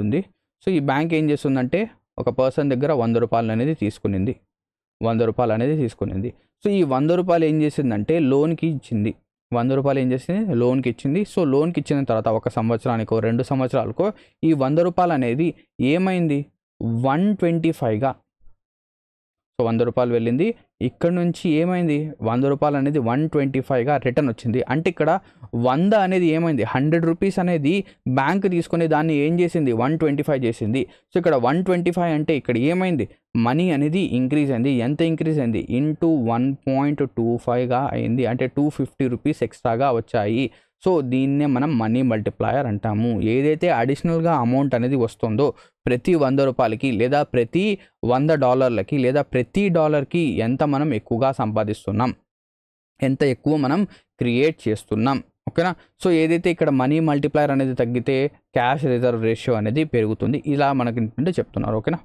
ఉంది. సో ఈ బ్యాంక్ ఏం చేస్తుందంటే ఒక పర్సన్ దగ్గర 100 రూపాయలు అనేది తీసుకునింది. సో ఈ 100 రూపాయలు ఏం చేసిందంటే లోన్కి ఇచ్చింది. 100 రూపాయలు ఏం చేసింది, లోన్కి ఇచ్చింది. సో లోన్కి ఇచ్చిన తర్వాత 1 సంవత్సరానికో 2 సంవత్సరాలకో ఈ 100 రూపాయలు అనేది ఏమైంది, 125గా, సో 100 రూపాయలు వెళ్ళింది, ఇక్కడ నుంచి ఏమైంది, 100 రూపాయలు అనేది 125గా రిటర్న్ వచ్చింది. అంటే ఇక్కడ 100 అనేది ఏమైంది, 100 రూపీస్ అనేది బ్యాంక్ తీసుకుని దాన్ని ఏం చేసింది, 125 చేసింది. సో ఇక్కడ 125 అంటే ఇక్కడ ఏమైంది, మనీ అనేది ఇంక్రీజ్ అయింది. ఎంత ఇంక్రీజ్ అయింది, ఇంటూ 1.25గా అయింది. అంటే 250 రూపీస్ ఎక్స్ట్రాగా వచ్చాయి. సో దీన్నే మనం మనీ మల్టిప్లయర్ అంటాము. ఏదైతే అడిషనల్గా అమౌంట్ అనేది వస్తుందో ప్రతి 100 రూపాయలకి లేదా ప్రతి $100 లేదా ప్రతి డాలర్కి ఎంత మనం ఎక్కువగా సంపాదిస్తున్నాం, ఎంత ఎక్కువ మనం క్రియేట్ చేస్తున్నాం, ఓకేనా. సో ఏదైతే ఇక్కడ మనీ మల్టిప్లయర్ అనేది తగ్గితే క్యాష్ రిజర్వ్ రేషియో అనేది పెరుగుతుంది. ఇలా మనకి ఏంటంటే చెప్తున్నారు, ఓకేనా.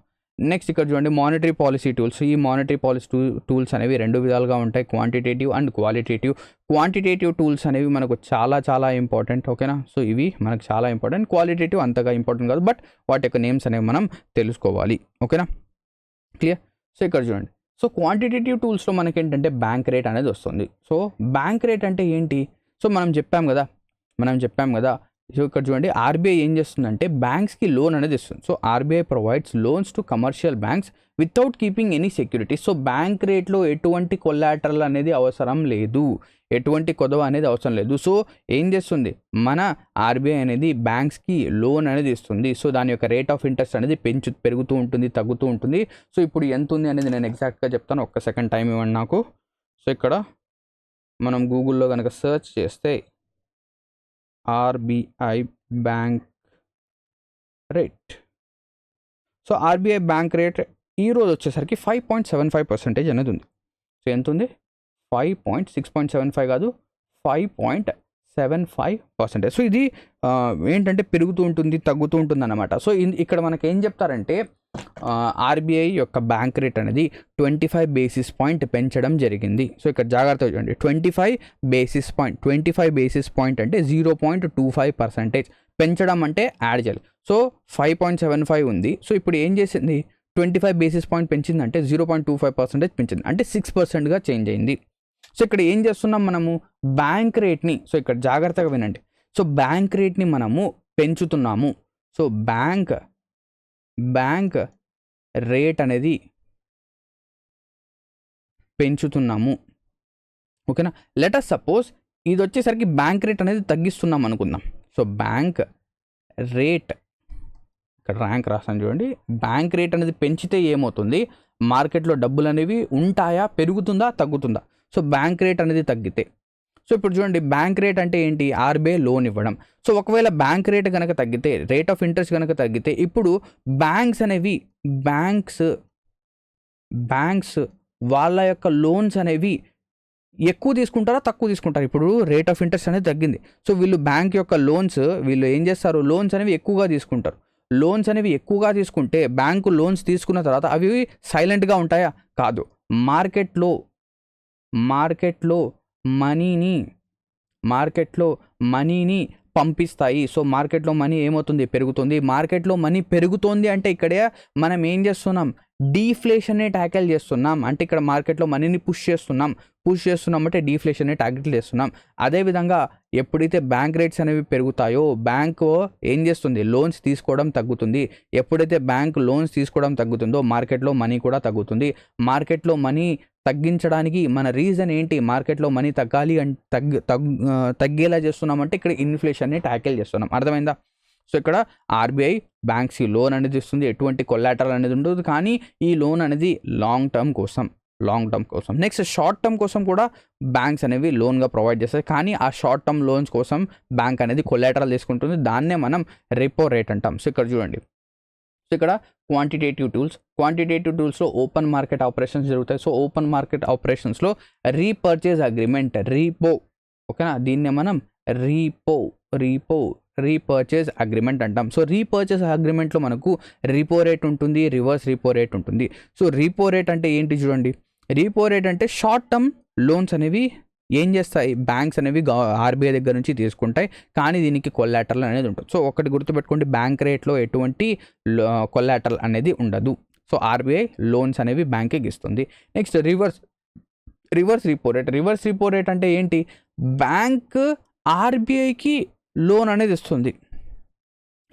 నెక్స్ట్ ఇక్కడ చూడండి, మానిటరీ పాలసీ టూల్స్. ఈ మానిటరీ పాలసీ టూల్స్ అనేవి 2 విధాలుగా ఉంటాయి, quantitative and qualitative. Quantitative tools అనేవి మనకు చాలా ఇంపార్టెంట్, ఓకేనా. సో ఇవి మనకు చాలా ఇంపార్టెంట్. క్వాలిటేటివ్ అంతగా ఇంపార్టెంట్ కాదు, బట్ వాటి యొక్క నేమ్స్ అనేవి మనం తెలుసుకోవాలి, ఓకేనా, క్లియర్. సో ఇక్కడ చూడండి, సో క్వాంటిటేటివ్ టూల్స్లో మనకి ఏంటంటే బ్యాంక్ రేట్ అనేది వస్తుంది. సో బ్యాంక్ రేట్ అంటే ఏంటి, సో మనం చెప్పాం కదా. సో ఇక్కడ చూడండి, ఆర్బీఐ ఏం చేస్తుందంటే బ్యాంక్స్కి లోన్ అనేది ఇస్తుంది. So RBI provides loans to commercial banks without keeping any security. So bank రేట్లో ఎటువంటి కొలాటరల్ అనేది అవసరం లేదు, ఎటువంటి కొదవ అనేది అవసరం లేదు. సో ఏం చేస్తుంది, మన ఆర్బీఐ అనేది బ్యాంక్స్కి లోన్ అనేది ఇస్తుంది. సో దాని యొక్క రేట్ ఆఫ్ ఇంట్రెస్ట్ అనేది పెరుగుతూ ఉంటుంది, తగ్గుతూ ఉంటుంది. సో ఇప్పుడు ఎంత ఉంది అనేది నేను ఎగ్జాక్ట్గా చెప్తాను, ఒక్క సెకండ్ టైం ఇవ్వండి నాకు. సో ఇక్కడ మనం గూగుల్లో కనుక సెర్చ్ చేస్తే RBI bank rate, so RBI bank rate ఈరోజు వచ్చేసరికి 5.75% అనేది ఉంది. సో ఎంత ఉంది, 6.75 కాదు, 5.75%. సో ఇది ఏంటంటే పెరుగుతూ ఉంటుంది, తగ్గుతూ ఉంటుంది అన్నమాట. సో ఇక్కడ మనకి ఏం చెప్తారంటే ఆర్బీఐ యొక్క బ్యాంక్ రేట్ అనేది 25 బేసిస్ పాయింట్ పెంచడం జరిగింది. సో ఇక్కడ జాగ్రత్తగా చూడండి, 25 బేసిస్ పాయింట్ అంటే 0.25% పెంచడం అంటే యాడ్ చేయాలి. సో 5.75 ఉంది. సో ఇప్పుడు ఏం చేసింది, 25 బేసిస్ పాయింట్ పెంచిందంటే 0.25% పెంచింది, అంటే 6%గా చేంజ్ అయింది. సో ఇక్కడ ఏం చేస్తున్నాం మనము, బ్యాంక్ రేట్ని, సో ఇక్కడ జాగ్రత్తగా వినండి, సో బ్యాంక్ రేట్ని మనము పెంచుతున్నాము. సో బ్యాంక్ రేట్ అనేది పెంచుతున్నాము. ఓకేనా. లెటస్ సపోజ్ ఇది వచ్చేసరికి బ్యాంక్ రేట్ అనేది తగ్గిస్తున్నాం అనుకుందాం. సో బ్యాంక్ రేట్, ఇక్కడ ర్యాంక్ రాస్తాను చూడండి, బ్యాంక్ రేట్ అనేది పెంచితే ఏమవుతుంది, మార్కెట్లో డబ్బులు అనేవి ఉంటాయా, పెరుగుతుందా, తగ్గుతుందా. సో బ్యాంక్ రేట్ అనేది తగ్గితే, సో ఇప్పుడు చూడండి బ్యాంక్ రేట్ అంటే ఏంటి, ఆర్బీఐ లోన్ ఇవ్వడం. సో ఒకవేళ బ్యాంక్ రేట్ కనుక తగ్గితే, రేట్ ఆఫ్ ఇంట్రెస్ట్ కనుక తగ్గితే, ఇప్పుడు బ్యాంక్స్ అనేవి బ్యాంక్స్ వాళ్ళ యొక్క లోన్స్ అనేవి ఎక్కువ తీసుకుంటారా, తక్కువ తీసుకుంటారు. ఇప్పుడు రేట్ ఆఫ్ ఇంట్రెస్ట్ అనేది తగ్గింది, సో వీళ్ళు బ్యాంక్ యొక్క లోన్స్ వీళ్ళు ఏం చేస్తారు, లోన్స్ అనేవి ఎక్కువగా తీసుకుంటారు. లోన్స్ అనేవి ఎక్కువగా తీసుకుంటే బ్యాంకు లోన్స్ తీసుకున్న తర్వాత అవి సైలెంట్గా ఉంటాయా, కాదు. మార్కెట్లో మనీని పంపిస్తాయి. సో మార్కెట్లో మనీ ఏమవుతుంది, పెరుగుతుంది. మార్కెట్లో మనీ పెరుగుతోంది అంటే ఇక్కడే మనం ఏం చేస్తున్నాం, డీఫ్లేషన్ని ట్యాకిల్ చేస్తున్నాం. అంటే ఇక్కడ మార్కెట్లో మనీని పుష్ చేస్తున్నాం అంటే డీఫ్లేషన్ని ట్యాకిల్ చేస్తున్నాం. అదేవిధంగా ఎప్పుడైతే బ్యాంక్ రేట్స్ అనేవి పెరుగుతాయో బ్యాంకు ఏం చేస్తుంది, లోన్స్ తీసుకోవడం తగ్గుతుంది. ఎప్పుడైతే బ్యాంక్ లోన్స్ తీసుకోవడం తగ్గుతుందో మార్కెట్లో మనీ కూడా తగ్గుతుంది. మార్కెట్లో మనీ తగ్గించడానికి మన రీజన్ ఏంటి, మార్కెట్లో మనీ తగ్గాలి అంటే తగ్గేలా చేస్తున్నామంటే ఇక్కడ ఇన్ఫ్లేషన్ని ట్యాకిల్ చేస్తున్నాం. అర్థమైందా. సో ఇక్కడ ఆర్బీఐ బ్యాంక్స్కి లోన్ అనేది ఇస్తుంది, ఎటువంటి కొలాటరల్ అనేది ఉండదు, కానీ ఈ లోన్ అనేది లాంగ్ టర్మ్ కోసం. నెక్స్ట్ షార్ట్ టర్మ్ కోసం కూడా బ్యాంక్స్ అనేవి లోన్గా ప్రొవైడ్ చేస్తాయి, కానీ ఆ షార్ట్ టర్మ్ లోన్స్ కోసం బ్యాంక్ అనేది కొలాటరల్ తీసుకుంటుంది, దాన్నే మనం రెపో రేట్ అంటాం. సో ఇక్కడ చూడండి, సో ఇక్కడ క్వాంటిటేటివ్ టూల్స్లో ఓపెన్ మార్కెట్ ఆపరేషన్స్ జరుగుతాయి. సో ఓపెన్ మార్కెట్ ఆపరేషన్స్లో రీపర్చేజ్ అగ్రిమెంట్, రీపో, ఓకేనా, దీన్నే మనం రీపర్చేజ్ అగ్రిమెంట్ అంటాం. సో రీపర్చేజ్ అగ్రిమెంట్లో మనకు రిపో రేట్ ఉంటుంది, రివర్స్ రిపో రేట్ ఉంటుంది. సో రిపో రేట్ అంటే ఏంటి చూడండి, రిపో రేట్ అంటే షార్ట్ టర్మ్ లోన్స్ అనేవి ఏం చేస్తాయి, బ్యాంక్స్ అనేవి ఆర్బీఐ దగ్గర నుంచి తీసుకుంటాయి, కానీ దీనికి కొలాటరల్ అనేది ఉంటుంది. సో ఒకటి గుర్తుపెట్టుకోండి, బ్యాంక్ రేట్లో ఎటువంటి కొలాటరల్ అనేది ఉండదు. సో ఆర్బీఐ లోన్స్ అనేవి బ్యాంక్కి ఇస్తుంది. నెక్స్ట్ రివర్స్ రిపో రేట్ అంటే ఏంటి, బ్యాంక్ ఆర్బీఐకి లోన్ అనేది ఇస్తుంది.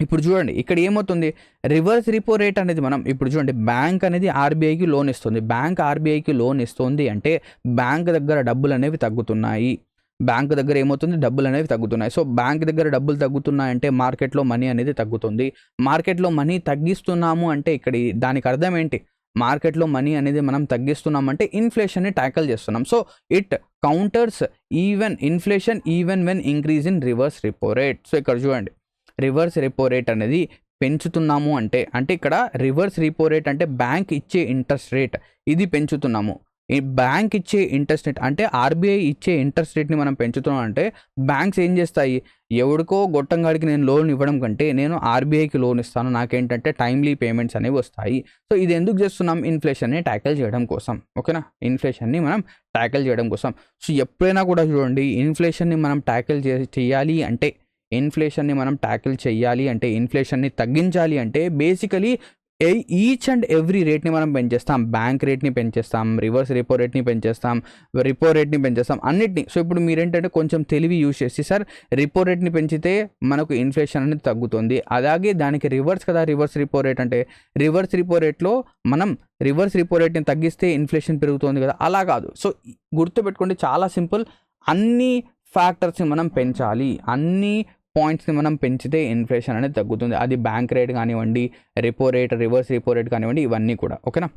ఇప్పుడు చూడండి ఇక్కడ ఏమవుతుంది, రివర్స్ రిపో రేట్ అనేది మనం ఇప్పుడు చూడండి, బ్యాంక్ అనేది ఆర్బీఐకి లోన్ ఇస్తుంది. బ్యాంక్ ఆర్బీఐకి లోన్ ఇస్తుంది అంటే బ్యాంక్ దగ్గర డబ్బులు అనేవి తగ్గుతున్నాయి. బ్యాంక్ దగ్గర ఏమవుతుంది, డబ్బులు అనేవి తగ్గుతున్నాయి. సో బ్యాంక్ దగ్గర డబ్బులు తగ్గుతున్నాయంటే మార్కెట్లో మనీ అనేది తగ్గుతుంది. మార్కెట్లో మనీ తగ్గిస్తున్నాము అంటే ఇక్కడ దానికి అర్థం ఏంటి, మార్కెట్లో మనీ అనేది మనం తగ్గిస్తున్నామంటే ఇన్ఫ్లేషన్ని ట్యాకిల్ చేస్తున్నాం. So it counters inflation even when increase in reverse repo rate. So ఇక్కడ చూడండి, రివర్స్ రిపో రేట్ అనేది పెంచుతున్నాము అంటే ఇక్కడ రివర్స్ రిపో రేట్ అంటే బ్యాంక్ ఇచ్చే ఇంట్రెస్ట్ రేట్, ఇది పెంచుతున్నాము. ఈ బ్యాంక్ ఇచ్చే ఇంట్రెస్ట్ రేట్ అంటే ఆర్బీఐ ఇచ్చే ఇంట్రెస్ట్ రేట్ని మనం పెంచుతున్నాం అంటే బ్యాంక్స్ ఏం చేస్తాయి, ఎవడికో గొట్టంగాడికి నేను లోన్ ఇవ్వడం కంటే నేను ఆర్బీఐకి లోన్ ఇస్తాను, నాకేంటంటే టైమ్లీ పేమెంట్స్ అనేవి వస్తాయి. సో ఇది ఎందుకు చేస్తున్నాం, ఇన్ఫ్లేషన్ని ట్యాకిల్ చేయడం కోసం. ఓకేనా, ఇన్ఫ్లేషన్ని మనం ట్యాకిల్ చేయడం కోసం. సో ఎప్పుడైనా కూడా చూడండి, ఇన్ఫ్లేషన్ని మనం ట్యాకిల్ చేయాలి అంటే ఇన్ఫ్లేషన్ని తగ్గించాలి అంటే బేసికలీ ఈచ్ అండ్ ఎవ్రీ రేట్ని మనం పెంచేస్తాం. బ్యాంక్ రేట్ని పెంచేస్తాం, రివర్స్ రిపో రేట్ని పెంచేస్తాం, అన్నిటిని. సో ఇప్పుడు మీరేంటంటే కొంచెం తెలివి యూజ్ చేసి, సార్ రిపో రేట్ని పెంచితే మనకు ఇన్ఫ్లేషన్ అనేది తగ్గుతుంది, అలాగే దానికి రివర్స్ కదా రివర్స్ రిపో రేట్ అంటే, రివర్స్ రిపో రేట్లో మనం రివర్స్ రిపో రేట్ని తగ్గిస్తే ఇన్ఫ్లేషన్ పెరుగుతుంది కదా, అలా కాదు. సో గుర్తుపెట్టుకోండి, చాలా సింపుల్, అన్ని ఫ్యాక్టర్స్ని మనం పెంచాలి, అన్ని పాయింట్స్ని మనం పెంచితే ఇన్ఫ్లేషన్ అనేది తగ్గుతుంది. అది బ్యాంక్ రేట్ కానివ్వండి, repo rate, reverse repo rate కానివ్వండి, ఇవన్నీ కూడా. ఓకేనా,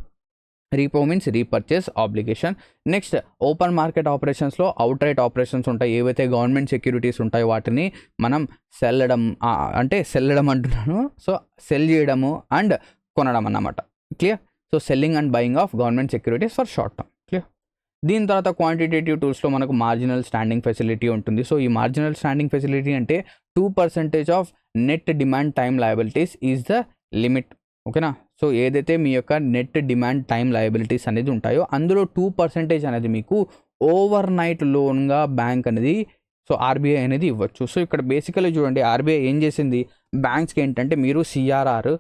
repo means repurchase obligation. Next open market ఆపరేషన్స్లో అవుట్ రైట్ ఆపరేషన్స్ ఉంటాయి. ఏవైతే గవర్నమెంట్ సెక్యూరిటీస్ ఉంటాయో వాటిని మనం సెల్లడం అంటున్నాను, సో సెల్ చేయడము అండ్ కొనడం అన్నమాట. Clear. So selling and buying of government securities for short term. Clear. దీని తర్వాత క్వాంటిటేటివ్ టూల్స్లో మనకు మార్జినల్ స్టాండింగ్ ఫెసిలిటీ ఉంటుంది. సో ఈ మార్జినల్ స్టాండింగ్ ఫెసిలిటీ అంటే 2% of net demand time liabilities is the limit. ఓకేనా. సో ఏదైతే మీ యొక్క నెట్ డిమాండ్ టైమ్ లయబిలిటీస్ అనేది ఉంటాయో అందులో 2% అనేది మీకు ఓవర్ నైట్ లోన్గా బ్యాంక్ అనేది, సో ఆర్బీఐ అనేది ఇవ్వచ్చు. సో ఇక్కడ బేసికలీ చూడండి, ఆర్బీఐ ఏం చేసింది, బ్యాంక్స్కి ఏంటంటే మీరు సిఆర్ఆర్,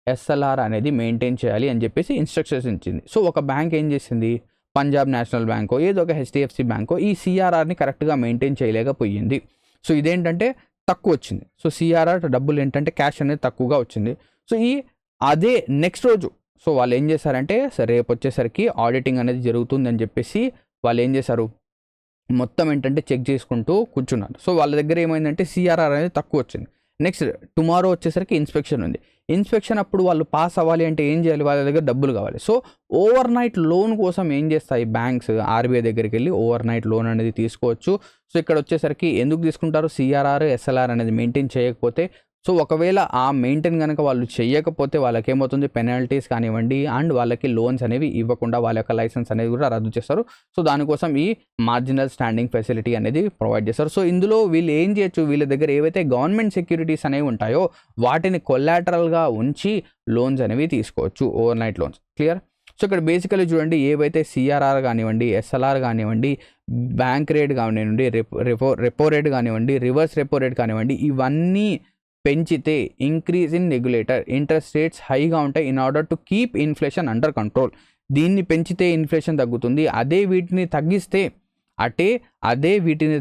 ఎస్ఎల్ఆర్ అనేది మెయింటైన్ చేయాలి అని చెప్పేసి ఇన్స్ట్రక్షన్స్ ఇచ్చింది. సో ఒక బ్యాంక్ ఏం చేసింది, పంజాబ్ నేషనల్ బ్యాంకో ఏదో ఒక హెచ్డిఎఫ్సి బ్యాంకో ఈ సిఆర్ఆర్ని కరెక్ట్గా మెయింటైన్ చేయలేకపోయింది. సో ఇదేంటంటే తక్కువ వచ్చింది. సో సిఆర్ఆర్ డబ్బులు ఏంటంటే క్యాష్ అనేది తక్కువగా వచ్చింది. సో అదే నెక్స్ట్ రోజు సో వాళ్ళు ఏం చేశారంటే, రేపు వచ్చేసరికి ఆడిటింగ్ అనేది జరుగుతుంది అని చెప్పేసి వాళ్ళు ఏం చేశారు, మొత్తం ఏంటంటే చెక్ చేసుకుంటూ కూర్చున్నారు. సో వాళ్ళ దగ్గర ఏమైందంటే సిఆర్ఆర్ అనేది తక్కువ వచ్చింది. నెక్స్ట్ టుమారో వచ్చేసరికి ఇన్స్పెక్షన్ ఉంది. ఇన్స్పెక్షన్ అప్పుడు వాళ్ళు పాస్ అవ్వాలి అంటే ఏం చేయాలి, వాళ్ళ దగ్గర డబ్బులు కావాలి. సో ఓవర్ నైట్ లోన్ కోసం ఏం చేస్తాయి బ్యాంక్స్, ఆర్బీఐ దగ్గరికి వెళ్ళి ఓవర్ నైట్ లోన్ అనేది తీసుకోవచ్చు. సో ఇక్కడ వచ్చేసరికి ఎందుకు తీసుకుంటారు, సిఆర్ఆర్ ఎస్ఎల్ఆర్ అనేది మెయింటైన్ చేయకపోతే. సో ఒకవేళ ఆ మెయింటైన్ కనుక వాళ్ళు చేయకపోతే వాళ్ళకి ఏమవుతుంది, పెనాల్టీస్ కానివ్వండి అండ్ వాళ్ళకి లోన్స్ అనేవి ఇవ్వకుండా వాళ్ళ యొక్క లైసెన్స్ అనేది కూడా రద్దు చేస్తారు. సో దానికోసం ఈ మార్జినల్ స్టాండింగ్ ఫెసిలిటీ అనేది ప్రొవైడ్ చేస్తారు. సో ఇందులో వీళ్ళు ఏం చేయొచ్చు, వీళ్ళ దగ్గర ఏవైతే గవర్నమెంట్ సెక్యూరిటీస్ అనేవి ఉంటాయో వాటిని కొలాటరల్గా ఉంచి లోన్స్ అనేవి తీసుకోవచ్చు, overnight loans. Clear. So ఇక్కడ బేసికలీ చూడండి, ఏవైతే సిఆర్ఆర్ కానివ్వండి, ఎస్ఎల్ఆర్ కానివ్వండి, బ్యాంక్ రేట్ కానివ్వండి, రెపో రేట్ కానివ్వండి, రివర్స్ రెపో రేట్ కానివ్వండి, ఇవన్నీ పెంచితే increase in regulator interest rates హైగా ఉంటాయి in order to keep inflation under control. దీన్ని పెంచితే ఇన్ఫ్లేషన్ తగ్గుతుంది. అదే వీటిని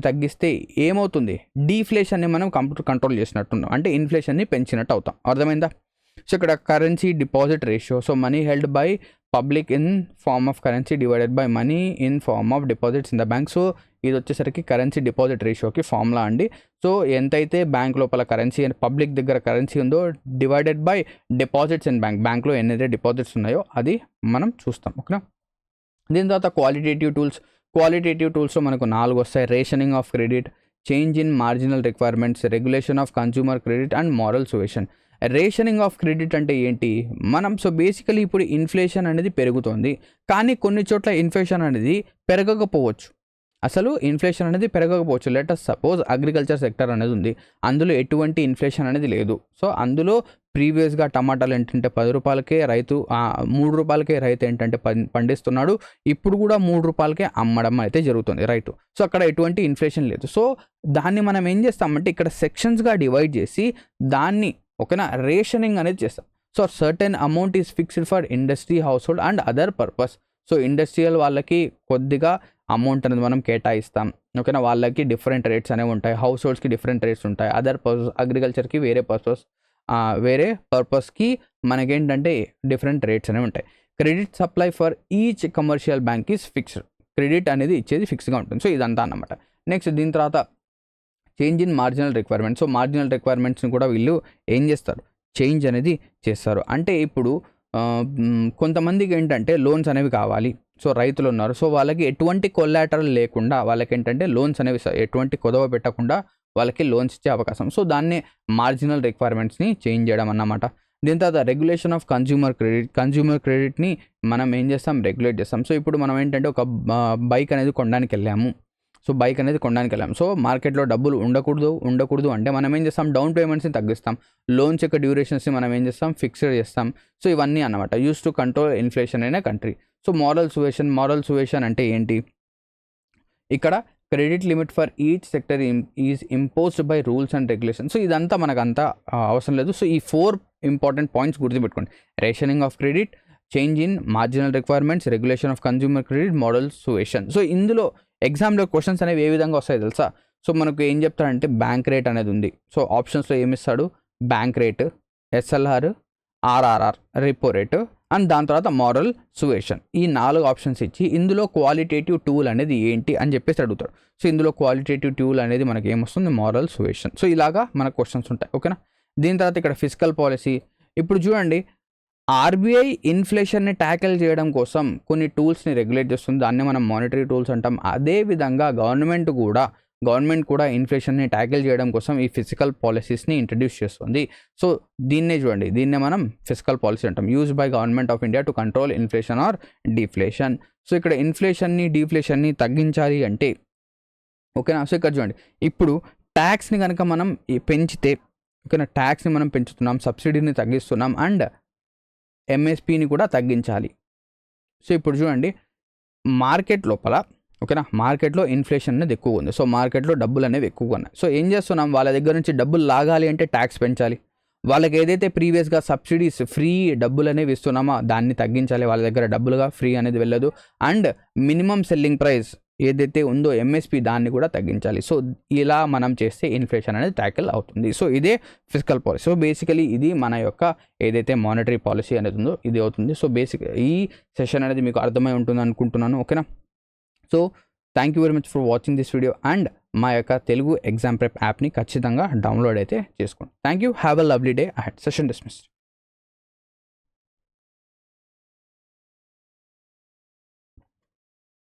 తగ్గిస్తే ఏమవుతుంది, డీఫ్లేషన్ని మనం కంట్రోల్ చేసినట్టున్నాం, అంటే ఇన్ఫ్లేషన్ని పెంచినట్టు అవుతాం. అర్థమైందా. సో ఇక్కడ currency deposit ratio, so money held by public in form of currency divided by money in form of deposits in the bank. So ఇది వచ్చేసరికి కరెన్సీ డిపాజిట్ రేషియోకి ఫార్ములా అండి. సో ఎంతైతే బ్యాంక్ లోపల కరెన్సీ పబ్లిక్ దగ్గర currency ఉందో divided by deposits in బ్యాంక్లో ఎన్నైతే డిపాజిట్స్ ఉన్నాయో అది మనం చూస్తాం. ఓకేనా. దీని తర్వాత క్వాలిటేటివ్ టూల్స్లో మనకు 4 వస్తాయి. Rationing of credit, change in marginal requirements, regulation of consumer credit and moral suasion. Rationing of credit అంటే ఏంటి, సో బేసికలీ ఇప్పుడు ఇన్ఫ్లేషన్ అనేది పెరుగుతోంది, కానీ కొన్ని చోట్ల ఇన్ఫ్లేషన్ అనేది పెరగకపోవచ్చు. Let us suppose agriculture sector అనేది ఉంది, అందులో ఎటువంటి ఇన్ఫ్లేషన్ అనేది లేదు. సో అందులో ప్రీవియస్గా టమాటాలు ఏంటంటే 10 రూపాయలకే రైతు 3 రూపాయలకే రైతు ఏంటంటే పండిస్తున్నాడు, ఇప్పుడు కూడా 3 రూపాయలకే అమ్మడం అయితే జరుగుతుంది రైతు. సో అక్కడ ఎటువంటి ఇన్ఫ్లేషన్ లేదు. సో దాన్ని మనం ఏం చేస్తామంటే ఇక్కడ సెక్షన్స్గా డివైడ్ చేసి దాన్ని ఓకేనా రేషనింగ్ అనేది చేస్తాం. So certain amount is fixed for industry, house hold and other purpose. So industrial వాళ్ళకి కొద్దిగా అమౌంట్ అనేది మనం కేటాయిస్తాం. ఓకేనా, వాళ్ళకి డిఫరెంట్ రేట్స్ అనేవి ఉంటాయి, హౌస్ హోల్డ్స్కి డిఫరెంట్ రేట్స్ ఉంటాయి, అదర్ అగ్రికల్చర్కి వేరే పర్పస్కి మనకేంటంటే డిఫరెంట్ రేట్స్ అనేవి ఉంటాయి. Credit supply for each commercial bank is fixed. Credit అనేది ఇచ్చేది ఫిక్స్గా ఉంటుంది. సో ఇదంతా అన్నమాట. నెక్స్ట్ దీని తర్వాత change in marginal requirements. So marginal రిక్వైర్మెంట్స్ని కూడా వీళ్ళు ఏం చేస్తారు, చేంజ్ అనేది చేస్తారు. అంటే ఇప్పుడు కొంతమందికి ఏంటంటే లోన్స్ అనేవి కావాలి. సో రైతులు ఉన్నారు, సో వాళ్ళకి ఎటువంటి కొలాటరల్ లేకుండా వాళ్ళకి ఏంటంటే లోన్స్ అనేవి ఎటువంటి కొదవ పెట్టకుండా వాళ్ళకి లోన్స్ ఇచ్చే అవకాశం. సో దాన్ని మార్జినల్ రిక్వైర్మెంట్స్ని చేంజ్ చేయడం అన్నమాట. దీని తర్వాత రెగ్యులేషన్ ఆఫ్ కన్జ్యూమర్ క్రెడిట్ని మనం ఏం చేస్తాం, రెగ్యులేట్ చేస్తాం. సో ఇప్పుడు మనం ఏంటంటే ఒక బైక్ అనేది కొనడానికి వెళ్ళాము. సో మార్కెట్లో డబ్బులు ఉండకూడదు అంటే మనం ఏం చేస్తాం, డౌన్ పేమెంట్స్ని తగ్గిస్తాం, లోన్స్ యొక్క డ్యూరేషన్స్ని మనం ఏం చేస్తాం, ఫిక్స్డ్ చేస్తాం. సో ఇవన్నీ అన్నమాట use to control inflation in a country. So moral suasion అంటే ఏంటి, ఇక్కడ credit limit for each sector is imposed by rules and regulation. So ఇదంతా మనకంతా అవసరం లేదు. సో ఈ 4 ఇంపార్టెంట్ పాయింట్స్ గుర్తుపెట్టుకోండి. Rationing of credit, change in marginal requirements, regulation of consumer credit, moral suasion. So ఇందులో ఎగ్జామ్లో క్వశ్చన్స్ అనేవి ఏ విధంగా వస్తాయి తెలుసా. సో మనకు ఏం చెప్తాడంటే బ్యాంక్ రేట్ అనేది ఉంది. సో ఆప్షన్స్లో ఏమిస్తాడు, bank rate, SLR, RRR, repo rate and దాని తర్వాత మారల్ సువేషన్. ఈ 4 ఆప్షన్స్ ఇచ్చి ఇందులో క్వాలిటేటివ్ టూల్ అనేది ఏంటి అని చెప్పేసి అడుగుతాడు. సో ఇందులో క్వాలిటేటివ్ టూల్ అనేది మనకి ఏమొస్తుంది, మారల్ సువేషన్. సో ఇలాగా మనకు క్వశ్చన్స్ ఉంటాయి. ఓకేనా. దీని తర్వాత ఇక్కడ ఫిస్కల్ పాలసీ. ఇప్పుడు చూడండి, ఆర్బీఐ ఇన్ఫ్లేషన్ని ట్యాకిల్ చేయడం కోసం కొన్ని టూల్స్ని రెగ్యులేట్ చేస్తుంది, దాన్ని మనం మానిటరీ టూల్స్ అంటాం. అదేవిధంగా గవర్నమెంట్ కూడా ఇన్ఫ్లేషన్ని ట్యాకిల్ చేయడం కోసం ఈ ఫిజికల్ పాలసీస్ని ఇంట్రడ్యూస్ చేస్తుంది. సో దీన్నే మనం ఫిజికల్ పాలసీ అంటాం, use by government of India to control inflation or deflation. So ఇక్కడ డీఫ్లేషన్ని తగ్గించాలి అంటే ఓకేనా. సో ఇక్కడ చూడండి, ఇప్పుడు ట్యాక్స్ని కనుక మనం పెంచితే ఓకేనా, ట్యాక్స్ని మనం పెంచుతున్నాం, సబ్సిడీని తగ్గిస్తున్నాం అండ్ ఎంఎస్పీని కూడా తగ్గించాలి. సో ఇప్పుడు చూడండి, మార్కెట్ లోపల ఓకేనా, మార్కెట్లో ఇన్ఫ్లేషన్ అనేది ఎక్కువగా ఉంది. సో మార్కెట్లో డబ్బులు అనేవి ఎక్కువగా ఉన్నాయి. సో ఏం చేస్తున్నాం, వాళ్ళ దగ్గర నుంచి డబ్బులు లాగాలి అంటే ట్యాక్స్ పెంచాలి. వాళ్ళకి ఏదైతే ప్రీవియస్గా సబ్సిడీస్ ఫ్రీ డబ్బులు అనేవి ఇస్తున్నామో దాన్ని తగ్గించాలి. వాళ్ళ దగ్గర డబ్బులుగా ఫ్రీ అనేది వెళ్ళదు. అండ్ మినిమం సెల్లింగ్ ప్రైస్ ఏదైతే ఉందో ఎంఎస్పి దాన్ని కూడా తగ్గించాలి. సో ఇలా మనం చేస్తే ఇన్ఫ్లేషన్ అనేది ట్యాకిల్ అవుతుంది. సో ఇదే ఫిజికల్ పాలసీ. సో బేసికలీ ఇది మన యొక్క ఏదైతే మానిటరీ పాలసీ అనేది ఉందో ఇది అవుతుంది. సో ఈ సెషన్ అనేది మీకు అర్థమై ఉంటుంది అనుకుంటున్నాను. ఓకేనా. So thank you very much for watching this video and మా యొక్క తెలుగు ఎగ్జామ్ ప్రెప్ యాప్ని ఖచ్చితంగా డౌన్లోడ్ అయితే చేసుకోండి. Thank you, have a lovely day ahead. Session dismissed.